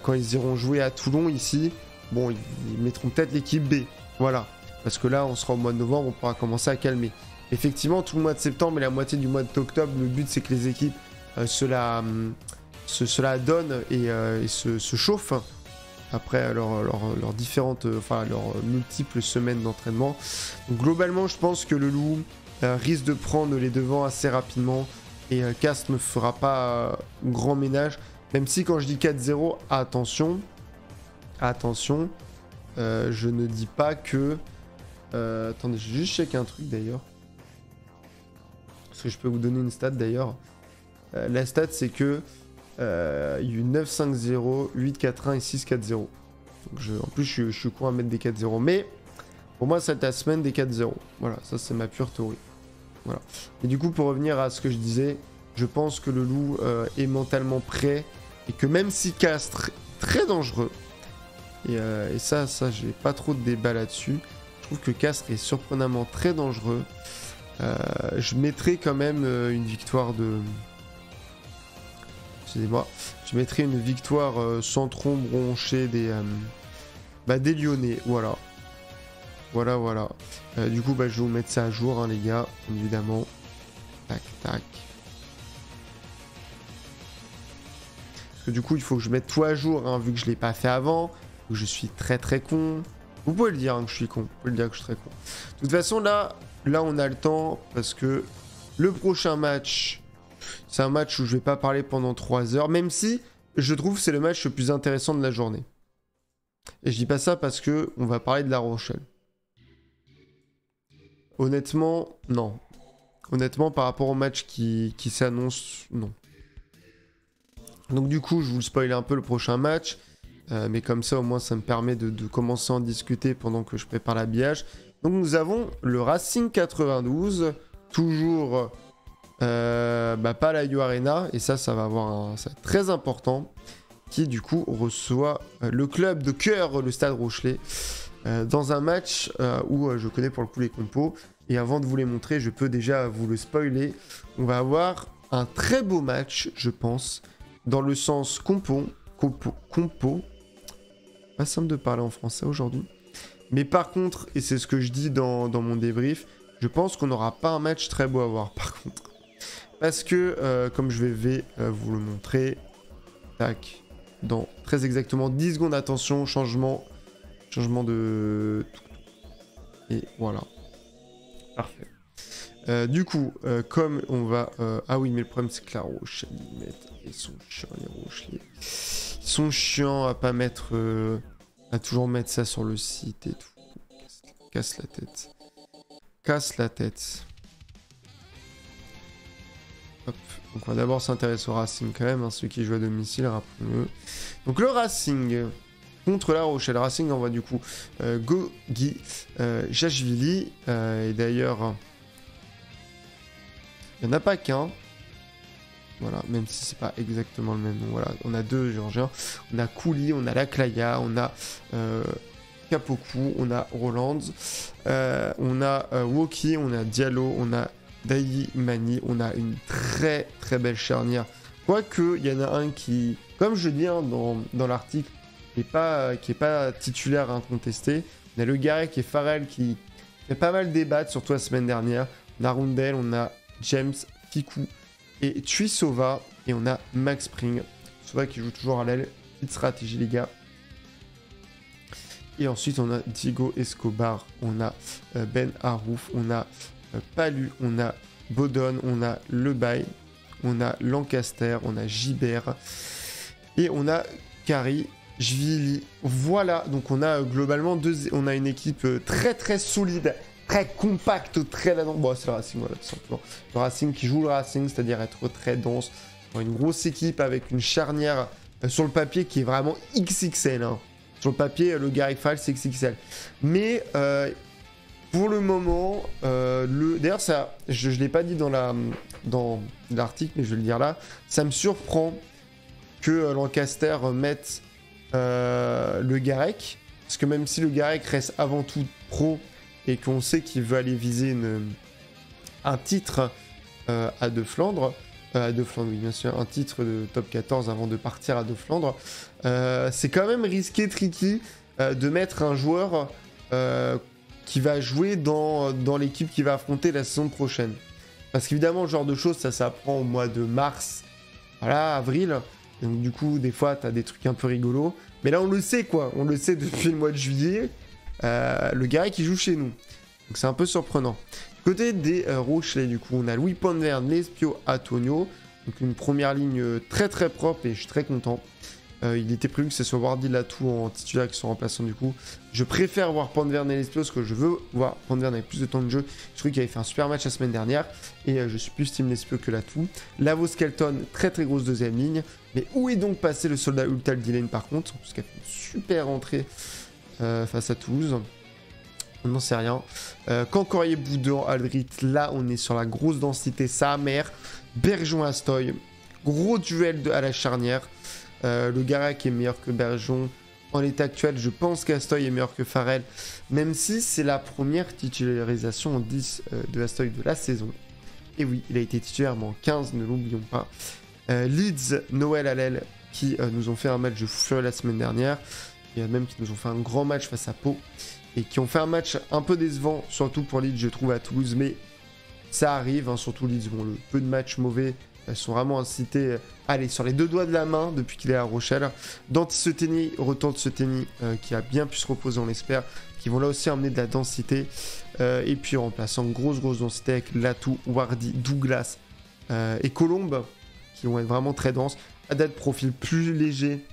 quand ils iront jouer à Toulon ici, bon, ils mettront peut-être l'équipe B, voilà. Parce que là, on sera au mois de novembre, on pourra commencer à calmer. Effectivement, tout le mois de septembre et la moitié du mois d'octobre, le but c'est que les équipes se la donnent et se chauffent après leurs différentes, leurs multiples semaines d'entraînement. Donc globalement, je pense que le Loup risque de prendre les devants assez rapidement et Castres ne fera pas grand ménage. Même si quand je dis 4-0, attention, je ne dis pas que... attendez, je vais juste checker un truc d'ailleurs. Parce que je peux vous donner une stat d'ailleurs. La stat c'est que il y a eu 9-5-0, 8-4-1 et 6-4-0. Donc en plus je suis con à mettre des 4-0. Mais pour moi c'est la semaine des 4-0. Voilà, ça c'est ma pure théorie. Voilà. Et du coup pour revenir à ce que je disais, je pense que le Loup est mentalement prêt. Et que même si Castres est très dangereux, et ça j'ai pas trop de débat là-dessus, je trouve que Castres est surprenamment très dangereux. Je mettrai quand même une victoire de... Excusez-moi. Je mettrai une victoire sans trop broncher des Lyonnais. Voilà. Voilà. Du coup, je vais vous mettre ça à jour, hein, les gars, évidemment. Tac, tac. Parce que du coup, il faut que je mette tout à jour, hein, vu que je l'ai pas fait avant. Donc je suis très très con. Vous pouvez le dire, hein, que je suis con. Vous pouvez le dire que je suis très con. De toute façon, là, on a le temps parce que le prochain match, c'est un match où je vais pas parler pendant 3 heures, même si je trouve que c'est le match le plus intéressant de la journée. Et je dis pas ça parce que on va parler de La Rochelle. Honnêtement, non. Honnêtement, par rapport au match qui s'annonce, non. Donc du coup, je vous spoil un peu le prochain match. Mais comme ça, au moins, ça me permet de commencer à en discuter pendant que je prépare l'habillage. Donc nous avons le Racing 92, toujours pas la U Arena, et ça va avoir ça va être très important, qui du coup reçoit le club de cœur, le Stade Rochelet, dans un match où je connais pour le coup les compos. Et avant de vous les montrer, je peux déjà vous le spoiler. On va avoir un très beau match, je pense, dans le sens compo. Pas simple de parler en français aujourd'hui. Mais par contre, et c'est ce que je dis dans mon débrief, je pense qu'on n'aura pas un match très beau à voir par contre. Parce que, comme je vais vous le montrer, tac, dans très exactement 10 secondes, attention, changement de... Et voilà. Parfait. Du coup, comme on va... Ah oui, mais le problème c'est que la Rochelle, ils sont chiants les Rochelais. Ils sont chiants à pas mettre... à toujours mettre ça sur le site et tout. Casse la tête. Casse la tête. Hop. Donc on va d'abord s'intéresser au Racing quand même, hein, celui qui joue à domicile, rappelons-le. Donc le Racing contre la Rochelle. Racing envoie du coup Gogi Jashvili. Et d'ailleurs, il n'y en a pas qu'un. Voilà, même si c'est pas exactement le même nom. Voilà, on a deux Géorgiens. On a Kouli, on a Laklaya, on a Kapoku, on a Roland, on a Woki, on a Diallo, on a Dayi Mani. On a une très très belle charnière. Quoique, il y en a un qui, comme je dis hein, dans l'article, qui est pas titulaire incontesté. On a le Garek et Farrell qui fait pas mal débattre, surtout la semaine dernière. On a Rundel, on a James, Fiku et Tuisova. Et on a Max Spring. Sova qui joue toujours à l'aile. Petite stratégie, les gars. Et ensuite, on a Diego Escobar. On a Ben Harouf. On a Palu. On a Bodon. On a Lebaille. On a Lancaster. On a Gibert. Et on a Kari Jvili. Voilà. Donc, on a globalement on a une équipe très très solide. Très compacte. Très là-dedans. Bon, c'est le Racing. Voilà, tout simplement. Le Racing qui joue le Racing. C'est-à-dire être très dense. Une grosse équipe avec une charnière sur le papier qui est vraiment XXL. Hein. Sur le papier, le Garrick Fall, c'est XXL. Mais pour le moment, d'ailleurs, ça, je ne l'ai pas dit dans l'article, mais je vais le dire là. Ça me surprend que Lancaster mette le Garrick. Parce que même si le Garrick reste avant tout pro et qu'on sait qu'il veut aller viser un titre à De Flandre, oui, bien sûr, un titre de top 14 avant de partir à De Flandre. C'est quand même risqué, tricky, de mettre un joueur qui va jouer dans l'équipe qui va affronter la saison prochaine. Parce qu'évidemment, ce genre de choses, ça s'apprend au mois de mars, voilà, avril. Donc du coup, des fois, t'as des trucs un peu rigolos. Mais là, on le sait, quoi. On le sait depuis le mois de juillet. Le gars qui joue chez nous. Donc c'est un peu surprenant. Côté des Rochelais, du coup, on a Louis Ponteverne, Lespio, Antonio. Donc une première ligne très très propre et je suis très content. Il était prévu que ce soit Wardy Latou en titulaire qui soit remplaçant du coup. Je préfère voir Ponteverne et Lespio parce que je veux voir Ponteverne avec plus de temps de jeu. Je trouve qu'il avait fait un super match la semaine dernière et je suis plus team Lespio que Latou. Lavo Skelton, très très grosse deuxième ligne. Mais où est donc passé le soldat Ultal Dylan par contre? Parce qu'il a fait une super entrée face à Toulouse. On n'en sait rien. Cancorier, Boudin, Aldrit, là on est sur la grosse densité, sa mère. Bergeon, Astoy, gros duel à la charnière. Le Garak est meilleur que Bergeon. En l'état actuel, je pense qu'Astoy est meilleur que Farrell, même si c'est la première titularisation en 10 de Astoy de la saison. Et oui, il a été titulaire en 15, ne l'oublions pas. Leeds, Noël à l'aile, qui nous ont fait un match de fou furieux la semaine dernière. Il y a même qui nous ont fait un grand match face à Pau. Et qui ont fait un match un peu décevant, surtout pour Leeds, je trouve, à Toulouse. Mais ça arrive, hein, surtout Leeds. Bon, le peu de matchs mauvais sont vraiment incités. Allez, sur les deux doigts de la main depuis qu'il est à Rochelle. Danti Seteni, retour de Seteni, qui a bien pu se reposer, on l'espère. Qui vont là aussi emmener de la densité. Et puis en remplaçant grosse densité avec Latou, Wardy, Douglas et Colombe, qui vont être vraiment très denses. Haddad, profil plus léger,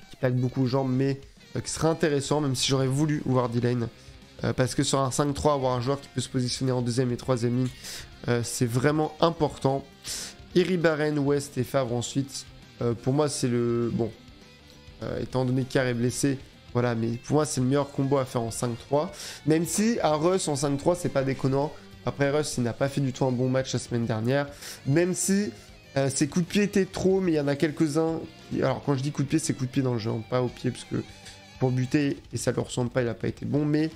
qui plaque beaucoup aux jambes, mais qui serait intéressant, même si j'aurais voulu Wardy Lane. Parce que sur un 5-3, avoir un joueur qui peut se positionner en deuxième et troisième ligne, c'est vraiment important. Iribarren, West et Favre ensuite. Pour moi, c'est le... Bon, étant donné qu'Ar est blessé, voilà, mais pour moi, c'est le meilleur combo à faire en 5-3. Même si à Russ en 5-3, c'est pas déconnant. Après, Russ, il n'a pas fait du tout un bon match la semaine dernière. Même si ses coups de pied étaient trop, mais il y en a quelques-uns... Alors, quand je dis coups de pied, c'est coups de pied dans le jeu, hein, pas au pied, parce que... pour buter, et ça ne le ressemble pas, il n'a pas été bon, mais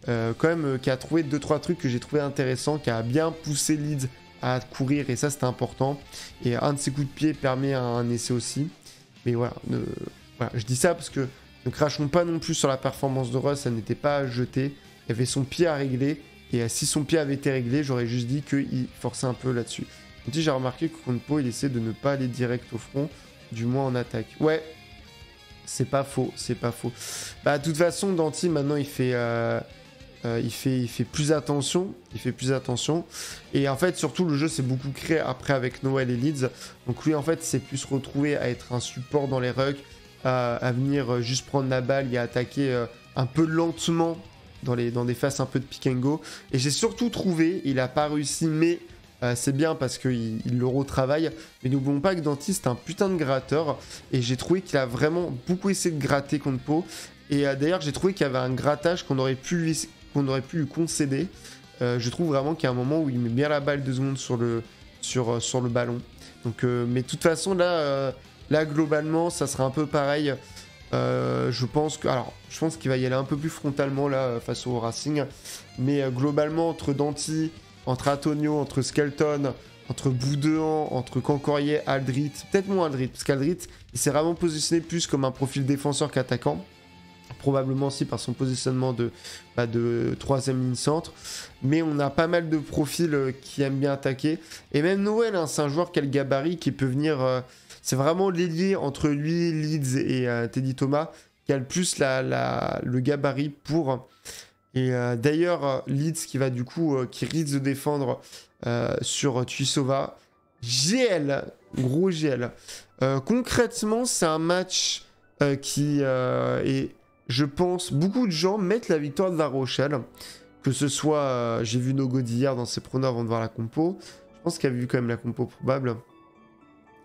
quand même qui a trouvé 2-3 trucs que j'ai trouvé intéressants, qui a bien poussé Leeds à courir, et ça c'était important, et un de ses coups de pied permet un essai aussi, mais voilà, je dis ça parce que ne crachons pas non plus sur la performance de Russ, ça n'était pas jeté, il y avait son pied à régler, et si son pied avait été réglé, j'aurais juste dit qu'il forçait un peu là-dessus. Donc j'ai remarqué que contre Pau, il essaie de ne pas aller direct au front, du moins en attaque. Ouais, c'est pas faux, c'est pas faux. Bah, de toute façon, Danti, maintenant, il fait plus attention. Il fait plus attention. Et en fait, surtout, le jeu s'est beaucoup créé après avec Noël et Leeds. Donc lui, en fait, c'est plus retrouvé à être un support dans les rucks, à venir juste prendre la balle et à attaquer un peu lentement dans des phases un peu de pick and go. Et j'ai surtout trouvé, il a pas réussi, mais... c'est bien parce qu'il le retravaille. Mais n'oublions pas que Danti, c'est un putain de gratteur. Et j'ai trouvé qu'il a vraiment beaucoup essayé de gratter contre Pau. Et d'ailleurs, j'ai trouvé qu'il y avait un grattage qu'on aurait pu lui concéder. Je trouve vraiment qu'il y a un moment où il met bien la balle 2 secondes sur le ballon. Donc, mais de toute façon, là, globalement, ça sera un peu pareil. Je pense qu'il va y aller un peu plus frontalement là, face au Racing. Mais globalement, entre Danti... entre Antonio, entre Skelton, entre Boudin, entre Cancorier, Aldrit, peut-être moins Aldrit, parce qu'Aldrit, il s'est vraiment positionné plus comme un profil défenseur qu'attaquant. probablement aussi par son positionnement de troisième ligne centre, mais on a pas mal de profils qui aiment bien attaquer, et même Noël, hein, c'est un joueur qui a le gabarit, qui peut venir, c'est vraiment l'ailier entre lui, Leeds et Teddy Thomas, qui a le plus le gabarit pour, et d'ailleurs Leeds qui va du coup, qui risque de défendre sur Tuisova, GL, gros GL. Concrètement, c'est un match qui est, je pense, beaucoup de gens mettent la victoire de La Rochelle. Que ce soit, j'ai vu Nogodi hier dans ses pronos avant de voir la compo. Je pense qu'il a vu quand même la compo probable.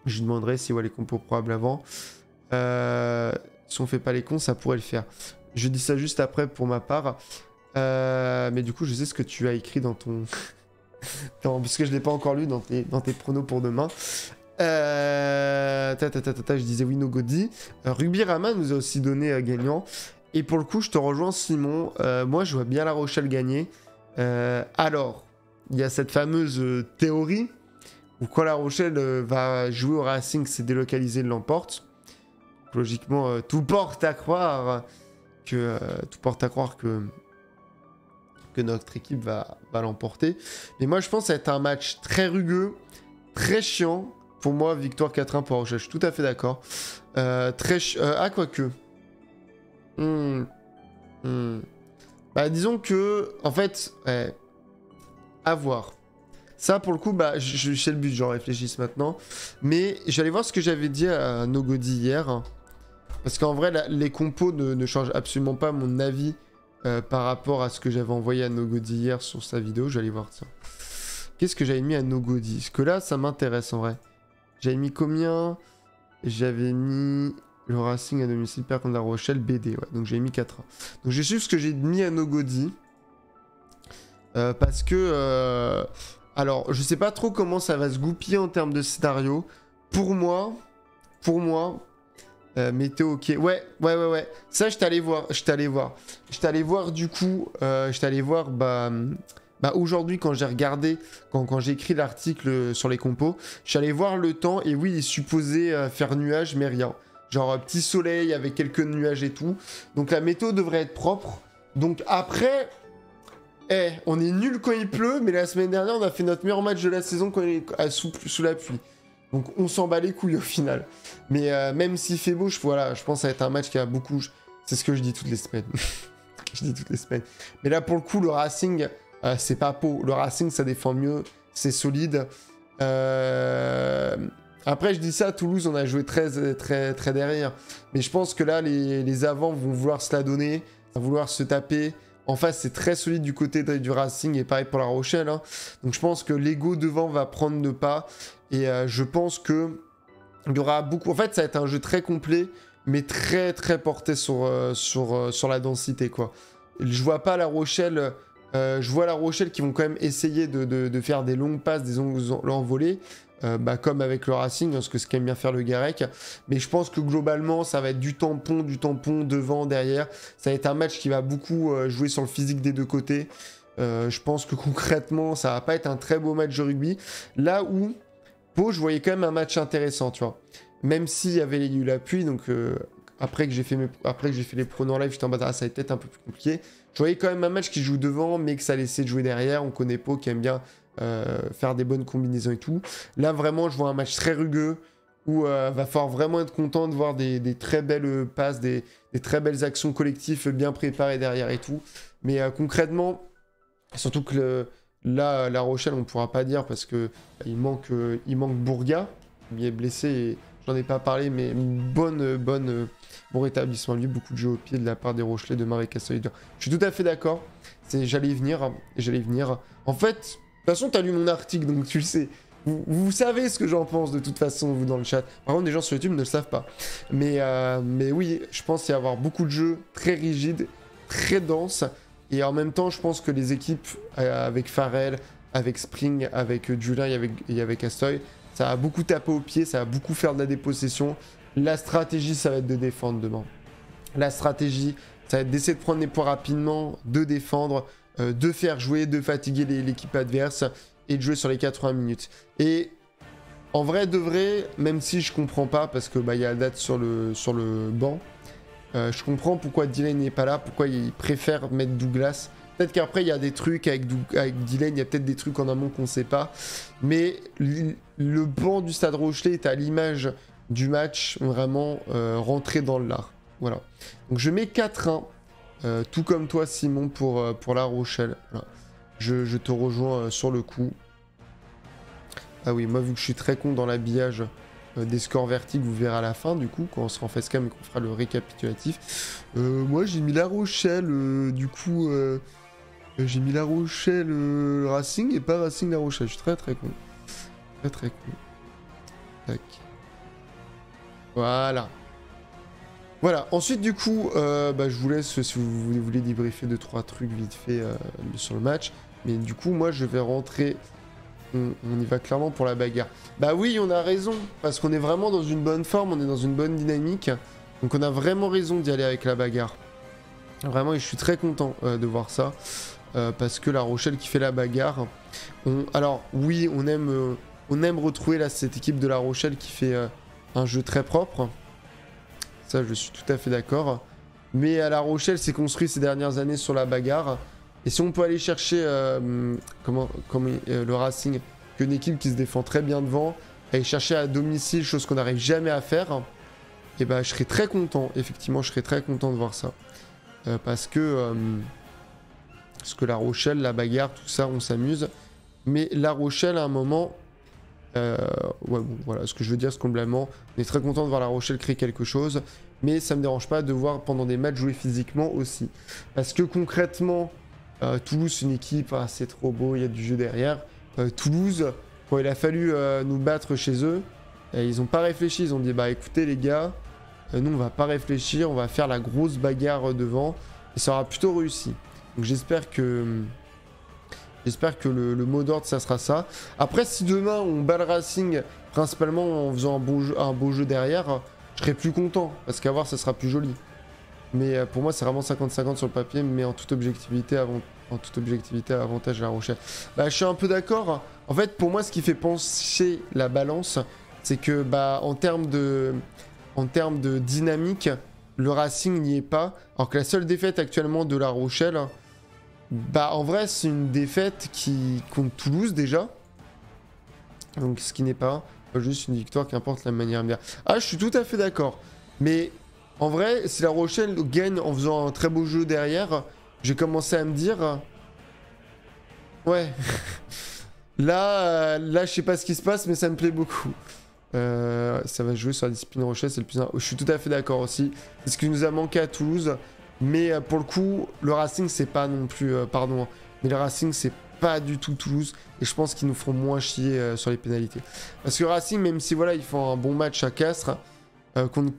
Je lui demanderai s'il voit les compos probables avant. Si on fait pas les cons, ça pourrait le faire. Je dis ça juste après pour ma part. Mais du coup, je sais ce que tu as écrit dans ton... puisque je l'ai pas encore lu dans tes pronos pour demain. Je disais oui, Nogodi. Ruby Rama nous a aussi donné gagnant. Et pour le coup, je te rejoins, Simon. Moi, je vois bien La Rochelle gagner. Alors, il y a cette fameuse théorie où quand La Rochelle va jouer au Racing, c'est délocalisé, l'emporte. Logiquement, tout porte à croire que notre équipe va l'emporter. Mais moi, je pense que ça va être un match très rugueux, très chiant. Pour moi, victoire 4-1 pour La Rochelle. Je suis tout à fait d'accord. Quoique. Bah, disons que, en fait, à voir. Ça, pour le coup, bah, je sais le but, j'en réfléchisse maintenant. Mais j'allais voir ce que j'avais dit à Nogodi hier. Parce qu'en vrai, les compos ne changent absolument pas mon avis par rapport à ce que j'avais envoyé à Nogodi hier sur sa vidéo. J'allais voir ça. Qu'est-ce que j'avais mis à Nogodi? Parce que là, ça m'intéresse en vrai. J'avais mis combien? J'avais mis le Racing à domicile perd contre La Rochelle, BD. Ouais. Donc j'avais mis 4-1. Donc j'ai su ce que j'ai mis à Nogodi. Parce que... alors, je sais pas trop comment ça va se goupiller en termes de scénario. Pour moi... météo, ok. Ouais. Ça, je t'allais voir, du coup... aujourd'hui, quand j'ai regardé, quand j'ai écrit l'article sur les compos, je suis allé voir le temps, et oui, il est supposé faire nuage, mais rien. Genre petit soleil avec quelques nuages et tout. Donc la météo devrait être propre. Donc après... on est nul quand il pleut, mais la semaine dernière, on a fait notre meilleur match de la saison quand il est sous la pluie. Donc on s'en bat les couilles au final. Mais même s'il fait beau, je pense que ça va être un match qui a beaucoup... C'est ce que je dis toutes les semaines. Mais là, pour le coup, le Racing, c'est pas Pau. Le Racing, ça défend mieux, c'est solide. Après, je dis ça, à Toulouse, on a joué très derrière. Mais je pense que là, les avants vont vouloir se la donner, vont vouloir se taper. En face, c'est très solide du côté du Racing, et pareil pour La Rochelle. Hein. Donc je pense que l'ego devant va prendre le pas. Et je pense que il y aura beaucoup... En fait, ça va être un jeu très complet, mais très porté sur la densité, quoi. Je vois pas La Rochelle... je vois La Rochelle qui vont quand même essayer de faire des longues passes, des envolées, comme avec le Racing, parce que c'est ce qu'aime bien faire le Garec. Mais je pense que globalement, ça va être du tampon, devant, derrière. Ça va être un match qui va beaucoup jouer sur le physique des deux côtés. Je pense que concrètement, ça va pas être un très beau match de rugby. Là où, Pau, je voyais quand même un match intéressant, tu vois. Même s'il y avait eu la pluie, donc après que j'ai fait les pronos en live, j'étais en mode, ça va être peut-être un peu plus compliqué. Je voyais quand même un match qui joue devant, mais que ça laissait de jouer derrière. On connaît Pau qui aime bien faire des bonnes combinaisons et tout. Là, vraiment, je vois un match très rugueux où va falloir vraiment être content de voir des très belles passes, des très belles actions collectives bien préparées derrière et tout. Mais concrètement, surtout que là, La Rochelle, on ne pourra pas dire parce que il manque Bourga. Il est blessé et j'en ai pas parlé, mais bon rétablissement lui, beaucoup de jeux au pied de la part des Rochelais de Marie Cassoïde. Je suis tout à fait d'accord. J'allais y venir. En fait, de toute façon, t'as lu mon article, donc tu le sais. Vous savez ce que j'en pense de toute façon, vous dans le chat. Par contre, des gens sur YouTube ne le savent pas. Mais oui, je pense qu'il va y avoir beaucoup de jeux très rigides, très denses. Et en même temps, je pense que les équipes avec Farrell, avec Spring, avec Julien et avec Astoy, ça va beaucoup taper au pied, ça va beaucoup faire de la dépossession. La stratégie, ça va être de défendre demain. La stratégie, ça va être d'essayer de prendre les points rapidement, de défendre, de faire jouer, de fatiguer l'équipe adverse et de jouer sur les 80 minutes. Et en vrai de vrai, même si je comprends pas, parce que y a la date sur le banc, Je comprends pourquoi Dylan n'est pas là, pourquoi il préfère mettre Douglas. Peut-être qu'après, il y a des trucs avec Dylan, il y a peut-être des trucs en amont qu'on ne sait pas. Mais le banc du Stade Rochelais est à l'image du match, vraiment rentré dans le lard. Voilà. Donc je mets 4-1, tout comme toi Simon pour La Rochelle. Voilà. Je te rejoins sur le coup. Ah oui, moi vu que je suis très con dans l'habillage des scores vertiques, vous verrez à la fin du coup, quand on sera en facecam et qu'on fera le récapitulatif. Moi j'ai mis La Rochelle, du coup... j'ai mis La Rochelle Racing et pas Racing La Rochelle. Je suis très très con. Très très con. Tac. Voilà. Voilà. Ensuite du coup, je vous laisse si vous voulez débriefer 2-3 trucs vite fait sur le match. Mais du coup, moi je vais rentrer. On y va clairement pour la bagarre. Bah oui, on a raison. Parce qu'on est vraiment dans une bonne forme, on est dans une bonne dynamique. Donc on a vraiment raison d'y aller avec la bagarre. Vraiment, et je suis très content de voir ça. Parce que La Rochelle qui fait la bagarre. Alors oui, on aime retrouver là cette équipe de La Rochelle qui fait un jeu très propre. Ça, je suis tout à fait d'accord. Mais à La Rochelle, c'est construit ces dernières années sur la bagarre. Et si on peut aller chercher le Racing, une équipe qui se défend très bien devant, aller chercher à domicile, chose qu'on n'arrive jamais à faire, et bah je serais très content. Effectivement, je serais très content de voir ça. Parce que La Rochelle, la bagarre, tout ça, on s'amuse. Mais La Rochelle, à un moment... voilà, ce que je veux dire, c'est complètement... On est très content de voir La Rochelle créer quelque chose. Mais ça me dérange pas de voir pendant des matchs jouer physiquement aussi. Parce que concrètement, Toulouse, c'est une équipe, c'est trop beau, il y a du jeu derrière. Toulouse, quand il a fallu nous battre chez eux, ils ont pas réfléchi. Ils ont dit, bah écoutez les gars, nous on va pas réfléchir, on va faire la grosse bagarre devant. Et ça aura plutôt réussi. Donc j'espère que le mot d'ordre ça sera ça. Après si demain on bat le Racing principalement en faisant un beau jeu derrière, je serai plus content parce qu'à voir ça sera plus joli. Mais pour moi c'est vraiment 50-50 sur le papier, mais en toute objectivité avantage La Rochelle. Bah je suis un peu d'accord. En fait pour moi ce qui fait pencher la balance, c'est que en termes de dynamique, le Racing n'y est pas. Alors que la seule défaite actuellement de La Rochelle, en vrai c'est une défaite qui compte Toulouse déjà. Donc ce qui n'est pas juste une victoire qui importe la manière bien. Ah je suis tout à fait d'accord. Mais en vrai si La Rochelle gagne en faisant un très beau jeu derrière, j'ai commencé à me dire... Ouais. là je sais pas ce qui se passe mais ça me plaît beaucoup. Ça va jouer sur la discipline Rochelle, c'est le plus... Je suis tout à fait d'accord aussi. C'est ce qui nous a manqué à Toulouse. Mais pour le coup, le Racing, c'est pas non plus... mais le Racing, c'est pas du tout Toulouse. Et je pense qu'ils nous feront moins chier sur les pénalités. Parce que Racing, même si voilà, ils font un bon match à Castres, contre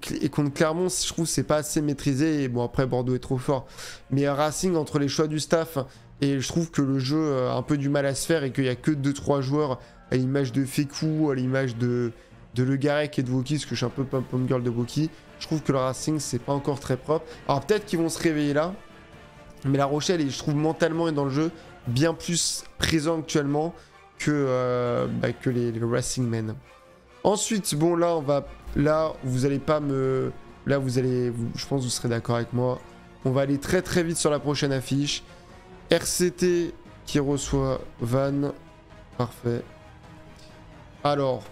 Clermont, je trouve c'est pas assez maîtrisé. Et bon, après, Bordeaux est trop fort. Mais Racing, entre les choix du staff, et je trouve que le jeu a un peu du mal à se faire et qu'il y a que 2-3 joueurs à l'image de Fécou, à l'image de Le Garec et de Woki, parce que je suis un peu pom-pom girl de Woki. Je trouve que le Racing c'est pas encore très propre. Alors peut-être qu'ils vont se réveiller là, mais La Rochelle, je trouve mentalement et dans le jeu bien plus présent actuellement que les Racing Men. Ensuite, bon là vous allez pas me, je pense que vous serez d'accord avec moi. On va aller très très vite sur la prochaine affiche. RCT qui reçoit Vannes, parfait. Alors.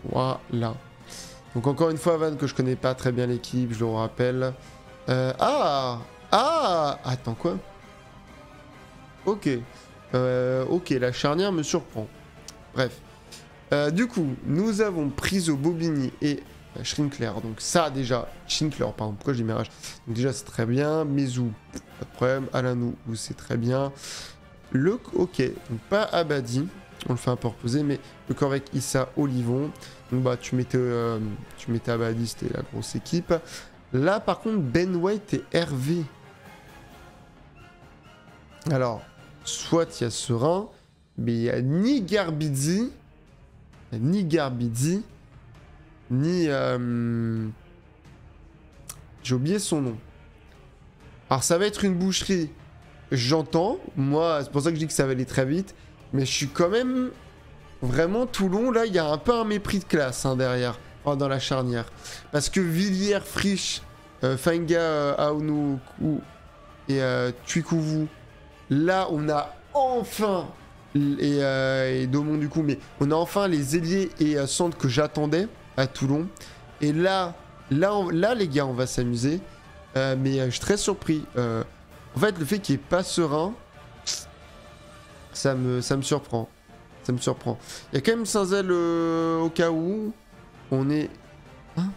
Voilà. Donc encore une fois, Vannes que je connais pas très bien l'équipe, je le rappelle. Attends quoi? Ok. Ok, la charnière me surprend. Bref. Du coup, nous avons Priso, Bobigny et Schrinkler. Donc ça déjà, Schrinkler, pardon, pourquoi j'ai mis RH? Donc déjà c'est très bien. Mezou, pas de problème. Alanou, c'est très bien. Ok, donc pas Abadi. On le fait un peu reposer, mais le corps avec Issa, Olivon. Donc tu mettais Abadi, c'était la grosse équipe. Là par contre, Ben White et Hervé. Alors, soit il y a Serein, mais il n'y a ni Garbidi, ni j'ai oublié son nom. Alors ça va être une boucherie, j'entends, moi c'est pour ça que je dis que ça va aller très vite, mais je suis quand même Vraiment, Toulon, là, il y a un peu un mépris de classe hein, derrière, enfin, dans la charnière. Parce que Villiers, Frisch, Fainga, Aonou et Tuikouvou, là, on a enfin, et Domon du coup, mais on a enfin les ailiers et centres que j'attendais à Toulon. Et là, les gars, on va s'amuser. Mais je suis très surpris. En fait, le fait qu'il n'y ait pas Serein, ça me surprend. Ça me surprend. Il y a quand même Saint-Zel au cas où. On est... Hein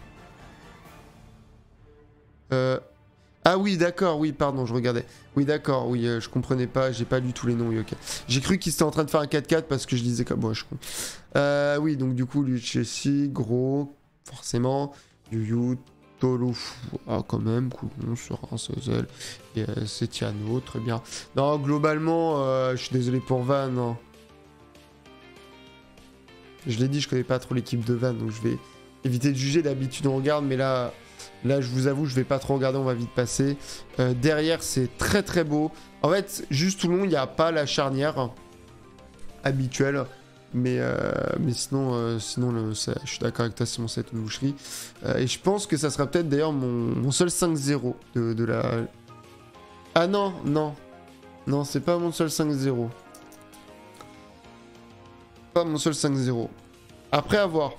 Ah oui, d'accord, oui, pardon, je regardais. Oui, d'accord, oui, je comprenais pas, j'ai pas lu tous les noms, oui, ok. J'ai cru qu'il était en train de faire un 4-4 parce que je disais comme... Bon, je comprends. Oui, donc du coup, Lucchesi, Gros, forcément, Yuyu, Tolofu, ah quand même, Coulon, Serein, Saint-Zel, et Setiano, très bien. Non, globalement, je suis désolé pour Van, hein. Je l'ai dit, je connais pas trop l'équipe de Van, donc je vais éviter de juger. D'habitude, on regarde, mais là, je vous avoue, je vais pas trop regarder, on va vite passer. Derrière, c'est très très beau. En fait, juste Toulon, il n'y a pas la charnière habituelle. Mais sinon, je suis d'accord avec toi, Simon, c'est une boucherie. Et je pense que ça sera peut-être d'ailleurs mon seul 5-0 de la... Ah non, non. Non, c'est pas mon seul 5-0. Pas mon seul 5-0. Après avoir.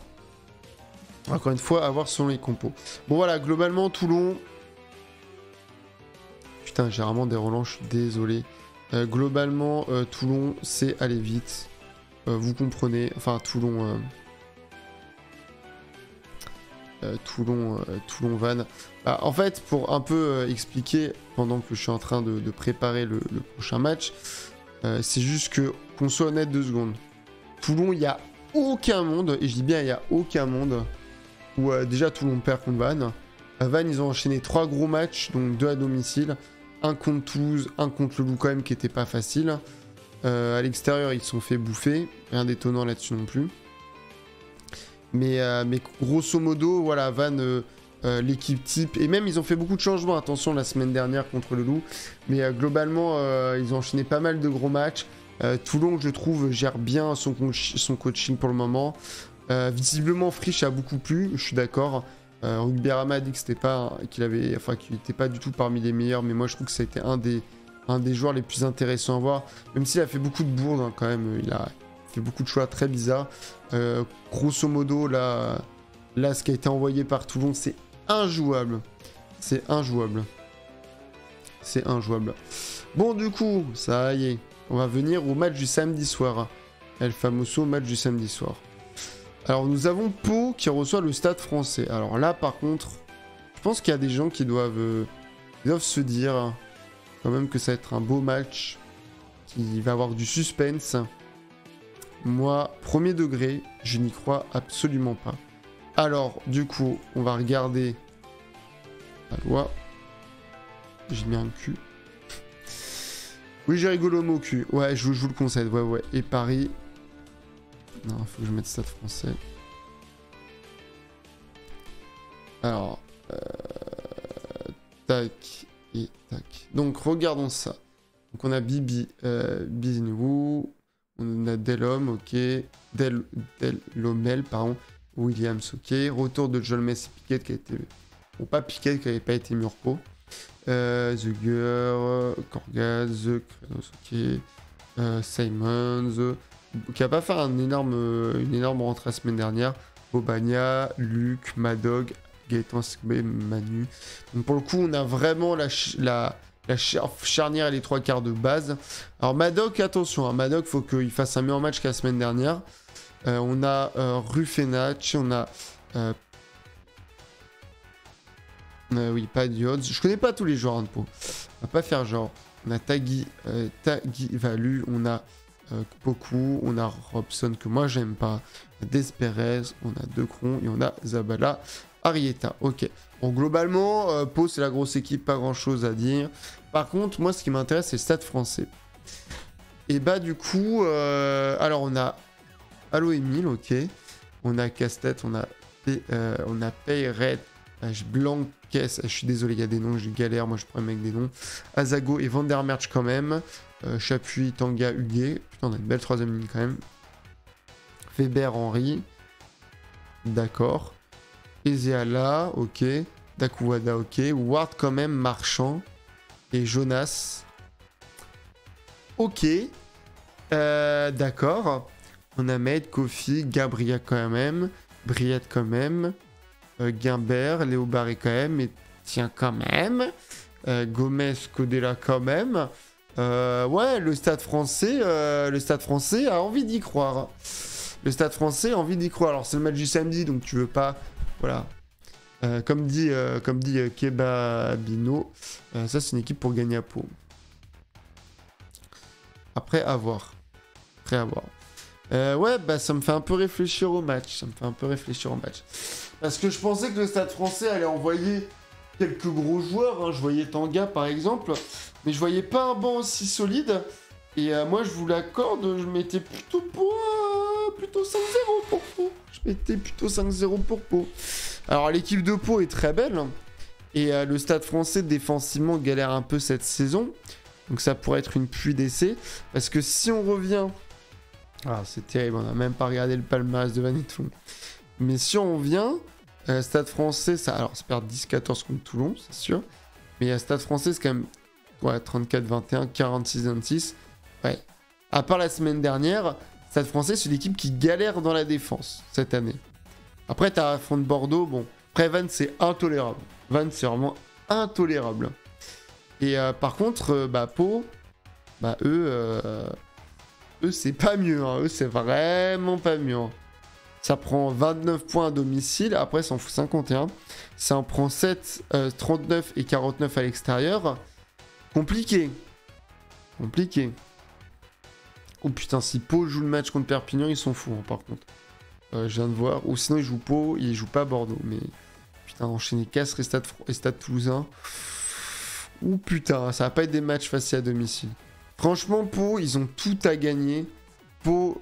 Encore une fois, avoir selon les compos. Bon voilà, globalement, Toulon. Putain, j'ai vraiment des relents, je suis désolé. Globalement, Toulon, c'est aller vite. Vous comprenez. Enfin, Toulon... Toulon Van. Bah, en fait, pour un peu expliquer, pendant que je suis en train de préparer le prochain match, c'est juste que qu'on soit honnête 2 secondes. Toulon, il n'y a aucun monde, et je dis bien il n'y a aucun monde, où déjà Toulon perd contre Van. Van, ils ont enchaîné 3 gros matchs, donc 2 à domicile, un contre Toulouse, un contre le Loup quand même, qui était pas facile. À l'extérieur, ils se sont fait bouffer, rien d'étonnant là-dessus non plus. Mais grosso modo, voilà, Van, l'équipe type, et même ils ont fait beaucoup de changements, attention, la semaine dernière contre le Loup, mais globalement, ils ont enchaîné pas mal de gros matchs. Toulon, je trouve, gère bien son coaching pour le moment. Visiblement, Frisch a beaucoup plu, je suis d'accord. Rugby Rama a dit que c'était pas, qu'il était pas du tout parmi les meilleurs, mais moi je trouve que ça a été un des joueurs les plus intéressants à voir. Même s'il a fait beaucoup de bourdes, hein, quand même, il a fait beaucoup de choix très bizarres. Grosso modo, là, ce qui a été envoyé par Toulon, c'est injouable. C'est injouable. C'est injouable. Bon, du coup, ça y est. On va venir au match du samedi soir. El Famoso match du samedi soir. Alors, nous avons Pau qui reçoit le Stade Français. Alors là, par contre, je pense qu'il y a des gens qui doivent se dire quand même que ça va être un beau match, qui va avoir du suspense. Moi, premier degré, je n'y crois absolument pas. Alors, du coup, on va regarder la loi. J'ai mis un cul. Oui, j'ai rigolo au cul. Ouais, je vous le concède. Ouais. Et Paris. Non, faut que je mette Stade Français. Alors. Tac. Et tac. Donc, regardons ça. Donc, on a Bibi. Bizinou. On a Delhomme, ok. Delhommel, pardon. Williams, ok. Retour de Jolmes et Piquet qui a été... Bon, pas Piquet qui n'avait pas été mis au repos. Zuger, Korgaz, Krenos, ok. Simons, qui a pas fait une énorme rentrée la semaine dernière. Bobagna, Luc, Madog, Gaëtan Sgbé, Manu. Donc pour le coup, on a vraiment la charnière et les 3 quarts de base. Alors Madog, attention, hein, Madog, faut qu'il fasse un meilleur match qu'à la semaine dernière. On a Ruffenach, on a... oui, pas Diods. Je connais pas tous les joueurs de Pau. On va pas faire genre. On a Tagui Valu, on a Poku, on a Robson que moi j'aime pas, Desperez, on a Decron et on a Zabala Arieta. Ok. Bon, globalement, Pau c'est la grosse équipe, pas grand chose à dire. Par contre, moi ce qui m'intéresse c'est le Stade Français. Et bah du coup, alors on a Allo Emile, ok. On a Casse-Tête, on a Peyret. Blanc, je suis désolé, il y a des noms, j'ai galère, moi je prends avec des noms. Azago et Vandermerch quand même. Chapuis, Tanga, Huguet. Putain, on a une belle 3ème ligne quand même. Weber, Henry. D'accord. Ezeala, ok. Dakuwada, ok. Ward quand même, Marchand. Et Jonas. Ok. D'accord. On a Maid, Kofi, Gabriel quand même. Briette quand même. Guimbert, Léo Barré quand même. Et tiens quand même. Gomez, Codella quand même. Ouais, le Stade français a envie d'y croire. Le Stade français a envie d'y croire. Alors c'est le match du samedi, donc tu veux pas... Voilà. Comme dit Keba Bino, ça c'est une équipe pour gagner à Pau. Après, à voir. Ouais, bah ça me fait un peu réfléchir au match. Parce que je pensais que le Stade français allait envoyer quelques gros joueurs. Hein. Je voyais Tanga par exemple. Mais je voyais pas un banc aussi solide. Et moi, je vous l'accorde, je mettais plutôt 5-0 pour Pau. Je mettais plutôt 5-0 pour Pau. Alors, l'équipe de Pau est très belle. Et le Stade français, défensivement, galère un peu cette saison. Donc, ça pourrait être une pluie d'essai. Parce que si on revient... Ah, c'est terrible, on n'a même pas regardé le palmarès de Vanitoun. Mais si on revient, Stade français, ça... Alors, ça perd 10-14 contre Toulon, c'est sûr. Mais Stade français, c'est quand même... Ouais, 34-21, 46-26. Ouais. À part la semaine dernière, Stade français, c'est l'équipe qui galère dans la défense cette année. Après, t'as à fond de Bordeaux. Bon, après, Vannes, c'est intolérable. Vannes, c'est vraiment intolérable. Et par contre, Pau, eux, c'est pas mieux. Hein. Eux, c'est vraiment pas mieux. Hein. Ça prend 29 points à domicile. Après, ça en fout 51. Ça en prend 7, 39 et 49 à l'extérieur. Compliqué. Oh putain, si Pau joue le match contre Perpignan, ils sont fous, hein, par contre. Je viens de voir. Ou sinon, ils jouent Pau, ils jouent pas Bordeaux. Mais putain, enchaîner Castres et Stade Toulousain. Ouh putain, ça va pas être des matchs faciles à domicile. Franchement, Pau, ils ont tout à gagner. Pau,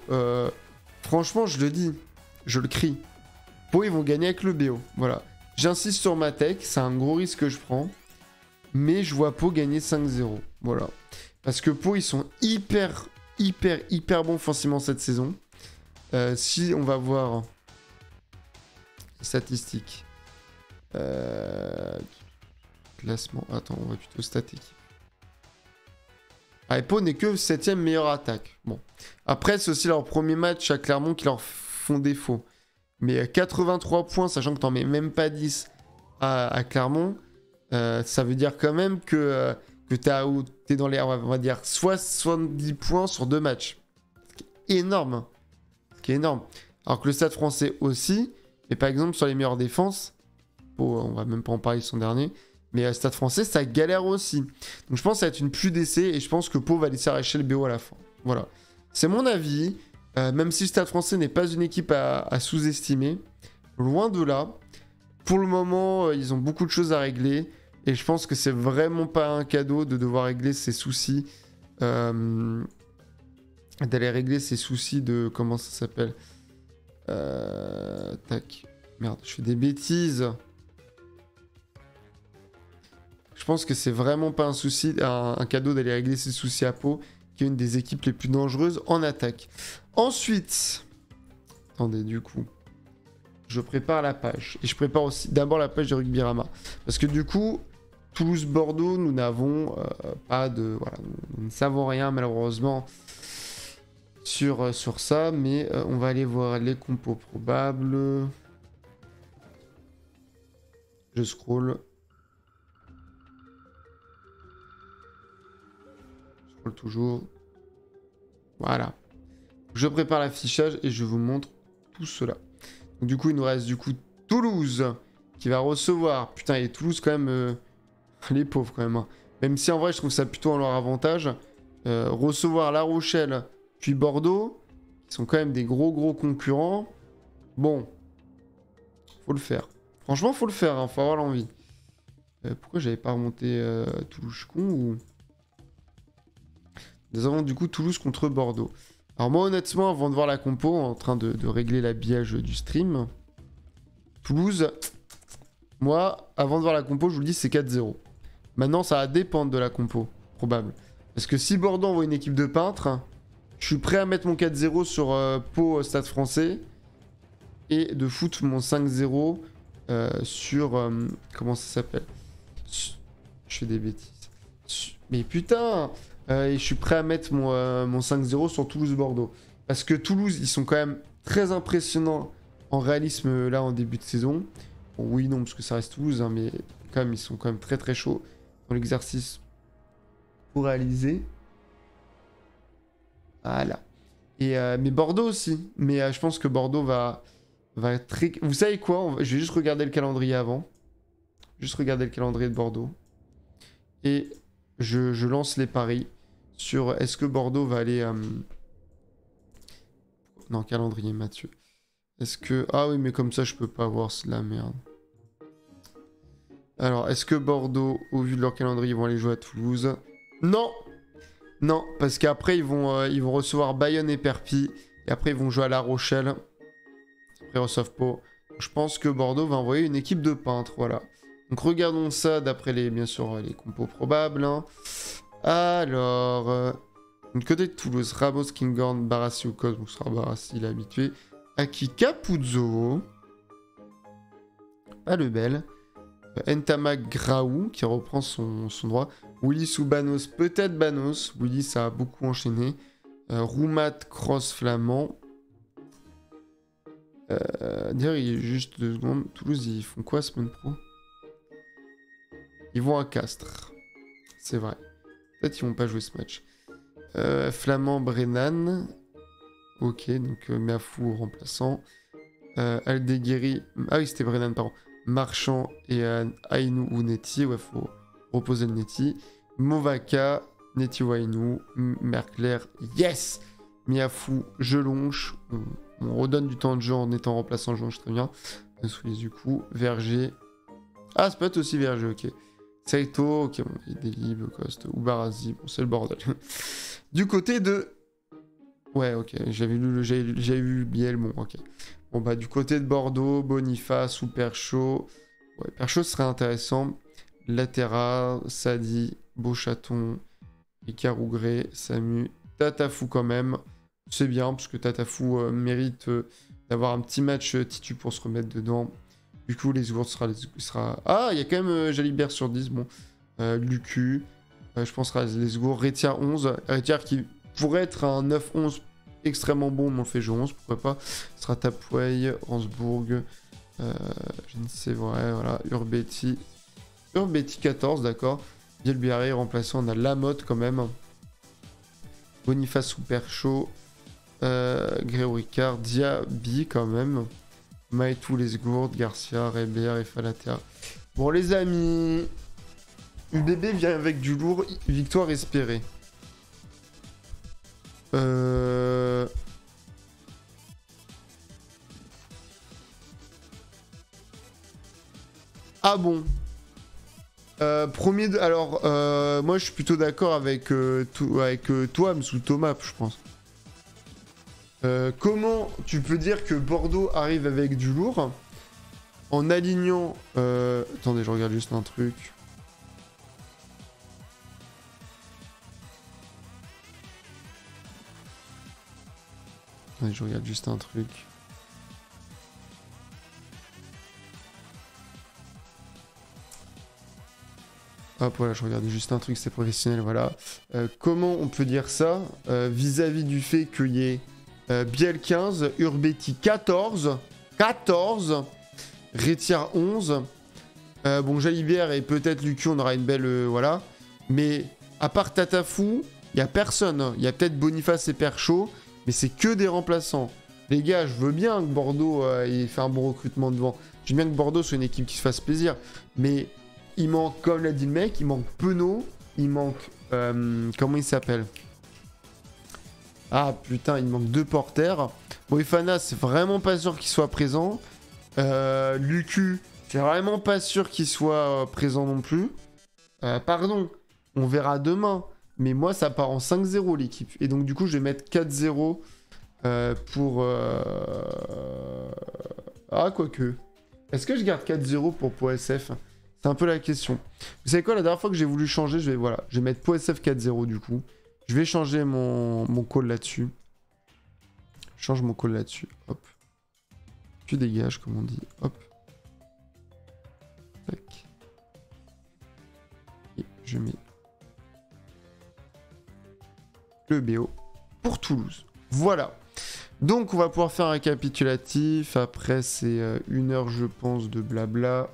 franchement, je le dis, je le crie. Pau, ils vont gagner avec le BO. Voilà. J'insiste sur ma tech, c'est un gros risque que je prends. Mais je vois Pau gagner 5-0. Voilà. Parce que Pau, ils sont hyper bons offensivement cette saison. Si on va voir les statistiques. Classement. Attends, on va plutôt stat équipe. Ah, et Pau n'est que 7ème meilleure attaque. Bon. Après, c'est aussi leur premier match à Clermont qui leur font défaut. Mais 83 points, sachant que t'en mets même pas 10 à Clermont. Ça veut dire quand même que t'es dans les, on va dire, 70 points sur 2 matchs. Énorme. Ce qui est énorme. Alors que le Stade français aussi, mais par exemple sur les meilleures défenses, on va même pas en parler son dernier, mais le Stade français, ça galère aussi. Donc je pense que ça va être une pluie d'essai et je pense que Pau va laisser arracher le BO à la fin. Voilà. C'est mon avis. Même si le Stade français n'est pas une équipe à sous-estimer, loin de là. Pour le moment, ils ont beaucoup de choses à régler. Et je pense que c'est vraiment pas un cadeau de devoir régler ses soucis. D'aller régler ses soucis de... Comment ça s'appelle Tac. Merde, je fais des bêtises. Je pense que c'est vraiment pas un cadeau d'aller régler ses soucis à Pau, qui est une des équipes les plus dangereuses en attaque. Ensuite... Attendez, du coup... Je prépare la page. Et je prépare aussi d'abord la page de Rugbyrama. Parce que du coup, Toulouse-Bordeaux, nous n'avons pas de... Voilà, nous ne savons rien malheureusement sur ça. Mais on va aller voir les compos probables. Je scroll. Je scroll toujours. Voilà. Je prépare l'affichage et je vous montre tout cela. Donc, du coup, il nous reste du coup Toulouse qui va recevoir. Putain, et Toulouse quand même, les pauvres quand même. Hein. Même si en vrai, je trouve ça plutôt en leur avantage. Recevoir La Rochelle puis Bordeaux, qui sont quand même des gros concurrents. Bon, faut le faire. Franchement, faut le faire. Hein, faut avoir l'envie. Pourquoi j'avais pas remonté Toulouse con ou... Nous avons du coup Toulouse contre Bordeaux. Alors moi honnêtement, avant de voir la compo, en train de régler l'habillage du stream, Toulouse, moi, avant de voir la compo, je vous le dis, c'est 4-0. Maintenant, ça va dépendre de la compo, probable. Parce que si Bordeaux envoie une équipe de peintres, Je suis prêt à mettre mon 4-0 sur Pau Stade Français. Et de foutre mon 5-0 sur... comment ça s'appelle? Je fais des bêtises. Mais putain et je suis prêt à mettre mon 5-0 sur Toulouse-Bordeaux. Parce que Toulouse, ils sont quand même très impressionnants en réalisme là en début de saison. Bon, oui, non, parce que ça reste Toulouse, hein, mais quand même, ils sont quand même très très chauds dans l'exercice pour réaliser. Voilà. Et, mais Bordeaux aussi. Mais je pense que Bordeaux va très... Vous savez quoi? Je vais juste regarder le calendrier avant. Juste regarder le calendrier de Bordeaux. Et je lance les paris sur est-ce que Bordeaux va aller... Non, calendrier, Mathieu. Est-ce que... Ah oui, mais comme ça, je peux pas voir, c'est de la merde. Alors, est-ce que Bordeaux, au vu de leur calendrier, ils vont aller jouer à Toulouse? Non! Non, parce qu'après, ils vont recevoir Bayonne et Perpignan. Et après, ils vont jouer à La Rochelle. Après, ils reçoivent Pau. Je pense que Bordeaux va envoyer une équipe de peintres, voilà. Donc, regardons ça d'après, bien sûr, les compos probables. Hein. Alors... du côté de Toulouse, Ramos, Kinghorn, Barassi ou Cosmo, sera Barassi, l'habitué. Aki Capuzzo. Pas le bel. Ntama Graou, qui reprend son droit. Willis ou Banos, peut-être Banos. Willis a beaucoup enchaîné. Roumat, Cross, Flamand. D'ailleurs, il y a juste 2 secondes. Toulouse, ils font quoi semaine pro? Ils vont à Castres. C'est vrai. Peut-être qu'ils vont pas jouer ce match. Flamand, Brennan. Ok, donc Meafou remplaçant. Aldeguerri. Ah oui, c'était Brennan, pardon. Marchand et Aïnou ou Neti. Ouais, faut reposer le Neti. Movaka, Neti ou Aïnou. Merclair, yes! Miafou, Jelonche. On redonne du temps de jeu en étant remplaçant Jelonche, très bien. Sous les du coup. Verger. Ah, c'est peut-être aussi Verger, ok. Saito, ok, bon, il délivre, Coste. Ou Barazi, bon, c'est le bordel. Du côté de... Ouais, ok, j'avais vu Biel, bon, ok. Bon, bah, du côté de Bordeaux, Boniface ou Perchaud. Ouais, Perchaud serait intéressant. Latera, Sadi, Beauchaton, Ricard Ougré, Samu, Tatafou quand même. C'est bien, parce que Tatafou mérite d'avoir un petit match titu pour se remettre dedans. Du coup, les ours sera... Ah, il y a quand même Jalibert sur 10, bon. Lucu, je pense que les ours. Retia 11. Retia qui pourrait être un 9-11 extrêmement bon, mais on fait jeu 11, pourquoi pas. Ce sera Tapouay, Ransbourg, je ne sais, voilà, Urbetti 14, d'accord. Bielbiaré remplaçant, on a Lamotte quand même. Boniface ou Perchaud, Gréo Ricard, Diaby quand même. Maïtou, Les Gourdes, Garcia, Reber et Falatea. Bon les amis, UBB vient avec du lourd, victoire espérée. Ah bon. Premier... Alors, moi je suis plutôt d'accord avec, toi, Msou Thomas, je pense. Comment tu peux dire que Bordeaux arrive avec du lourd en alignant... Attendez, je regarde juste un truc. Attendez, je regarde juste un truc. Hop, voilà, je regardais juste un truc, c'est professionnel, voilà. Comment on peut dire ça vis-à-vis du fait qu'il y ait Biel 15, Urbetti 14, Rétiard 11, bon, Jalibert et peut-être Lucu, on aura une belle... voilà. Mais à part Tatafou, il n'y a personne. Il y a peut-être Boniface et Perchaud, mais c'est que des remplaçants. Les gars, je veux bien que Bordeaux ait fait un bon recrutement devant. J'aime bien que Bordeaux soit une équipe qui se fasse plaisir, mais... Il manque, comme l'a dit le mec, il manque Penaud, il manque... comment il s'appelle? Ah putain, il manque 2 porteurs. Moefana, c'est vraiment pas sûr qu'il soit présent. Lucu, c'est vraiment pas sûr qu'il soit présent non plus. Pardon, on verra demain. Mais moi, ça part en 5-0 l'équipe. Et donc du coup, je vais mettre 4-0 pour... Ah, quoique. Est-ce que je garde 4-0 pour PoSF? C'est un peu la question. Vous savez quoi, la dernière fois que j'ai voulu changer, je vais mettre PoSF 4-0 du coup. Je vais changer mon call là-dessus. Je change mon call là-dessus. Hop. Tu dégages, comme on dit. Hop. Tac. Et je mets le BO pour Toulouse. Voilà. Donc on va pouvoir faire un récapitulatif. Après c'est 1 heure je pense de blabla.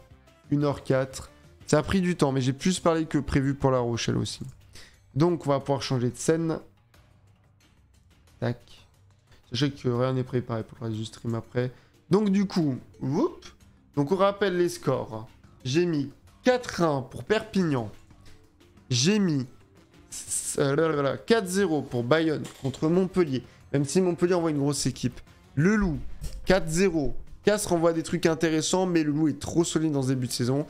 1h04. Ça a pris du temps mais j'ai plus parlé que prévu pour La Rochelle aussi. Donc on va pouvoir changer de scène. Tac. Sachez que rien n'est préparé pour le reste du stream après. Donc du coup, whoop. Donc on rappelle les scores. J'ai mis 4-1 pour Perpignan. J'ai mis 4-0 pour Bayonne contre Montpellier. Même si Montpellier envoie une grosse équipe. Le Loup, 4-0. Casse renvoie des trucs intéressants, mais le Loup est trop solide dans ce début de saison.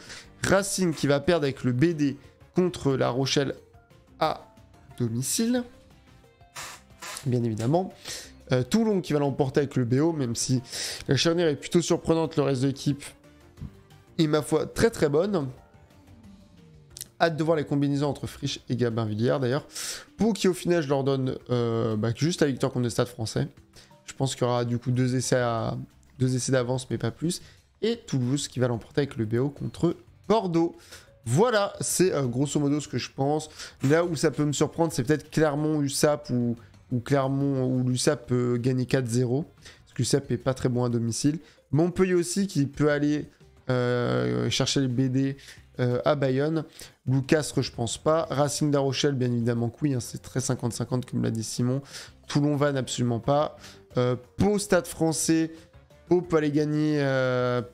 Racing qui va perdre avec le BD contre La Rochelle à domicile. Bien évidemment. Toulon qui va l'emporter avec le BO, même si la charnière est plutôt surprenante, le reste de l'équipe est ma foi très très bonne. Hâte de voir les combinaisons entre Frisch et Gabin-Villiers d'ailleurs. Pau qui au final je leur donne juste la victoire contre le Stade Français. Je pense qu'il y aura du coup 2 essais d'avance mais pas plus. Et Toulouse qui va l'emporter avec le BO contre Bordeaux. Voilà, c'est grosso modo ce que je pense. Là où ça peut me surprendre, c'est peut-être Clermont-USAP ou Clermont où l'USAP peut gagner 4-0. Parce que l'USAP n'est pas très bon à domicile. Montpellier aussi qui peut aller chercher les BD à Bayonne. Loucastre, je pense pas. Racing de La Rochelle, bien évidemment que oui, hein, c'est très 50-50 comme l'a dit Simon. Toulon-Vannes, absolument pas. Pau, Stade Français. Pau peut aller gagner.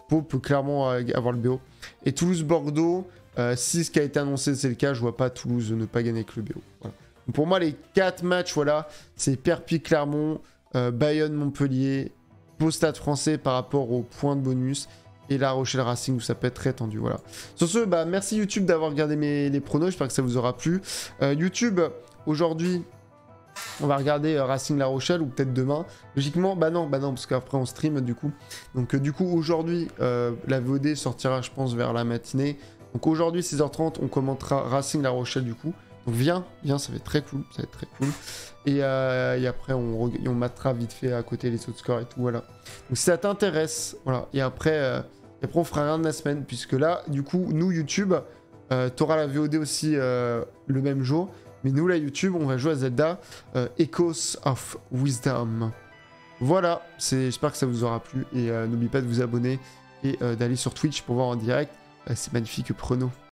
Pau peut clairement avoir le BO. Et Toulouse-Bordeaux, si ce qui a été annoncé c'est le cas, je vois pas Toulouse ne pas gagner avec le BO. Voilà. Pour moi, les 4 matchs, voilà, c'est Perpignan-Clermont, Bayonne-Montpellier, Pau Stade Français par rapport aux points de bonus, et La Rochelle Racing où ça peut être très tendu, voilà. Sur ce, merci YouTube d'avoir regardé les pronos, j'espère que ça vous aura plu. YouTube, aujourd'hui, on va regarder Racing La Rochelle, ou peut-être demain. Logiquement, non, parce qu'après on stream du coup. Donc du coup, aujourd'hui, la VOD sortira, je pense, vers la matinée. Donc aujourd'hui, 6h30, on commentera Racing La Rochelle du coup. Donc viens, ça va être très cool, Et après, on matera vite fait à côté les autres scores et tout, voilà. Donc si ça t'intéresse, voilà. Et après, on fera rien de la semaine, puisque là, du coup, nous, YouTube, t'auras la VOD aussi le même jour. Mais nous, là, YouTube, on va jouer à Zelda Echoes of Wisdom. Voilà, j'espère que ça vous aura plu. Et n'oubliez pas de vous abonner et d'aller sur Twitch pour voir en direct ces magnifiques pronos.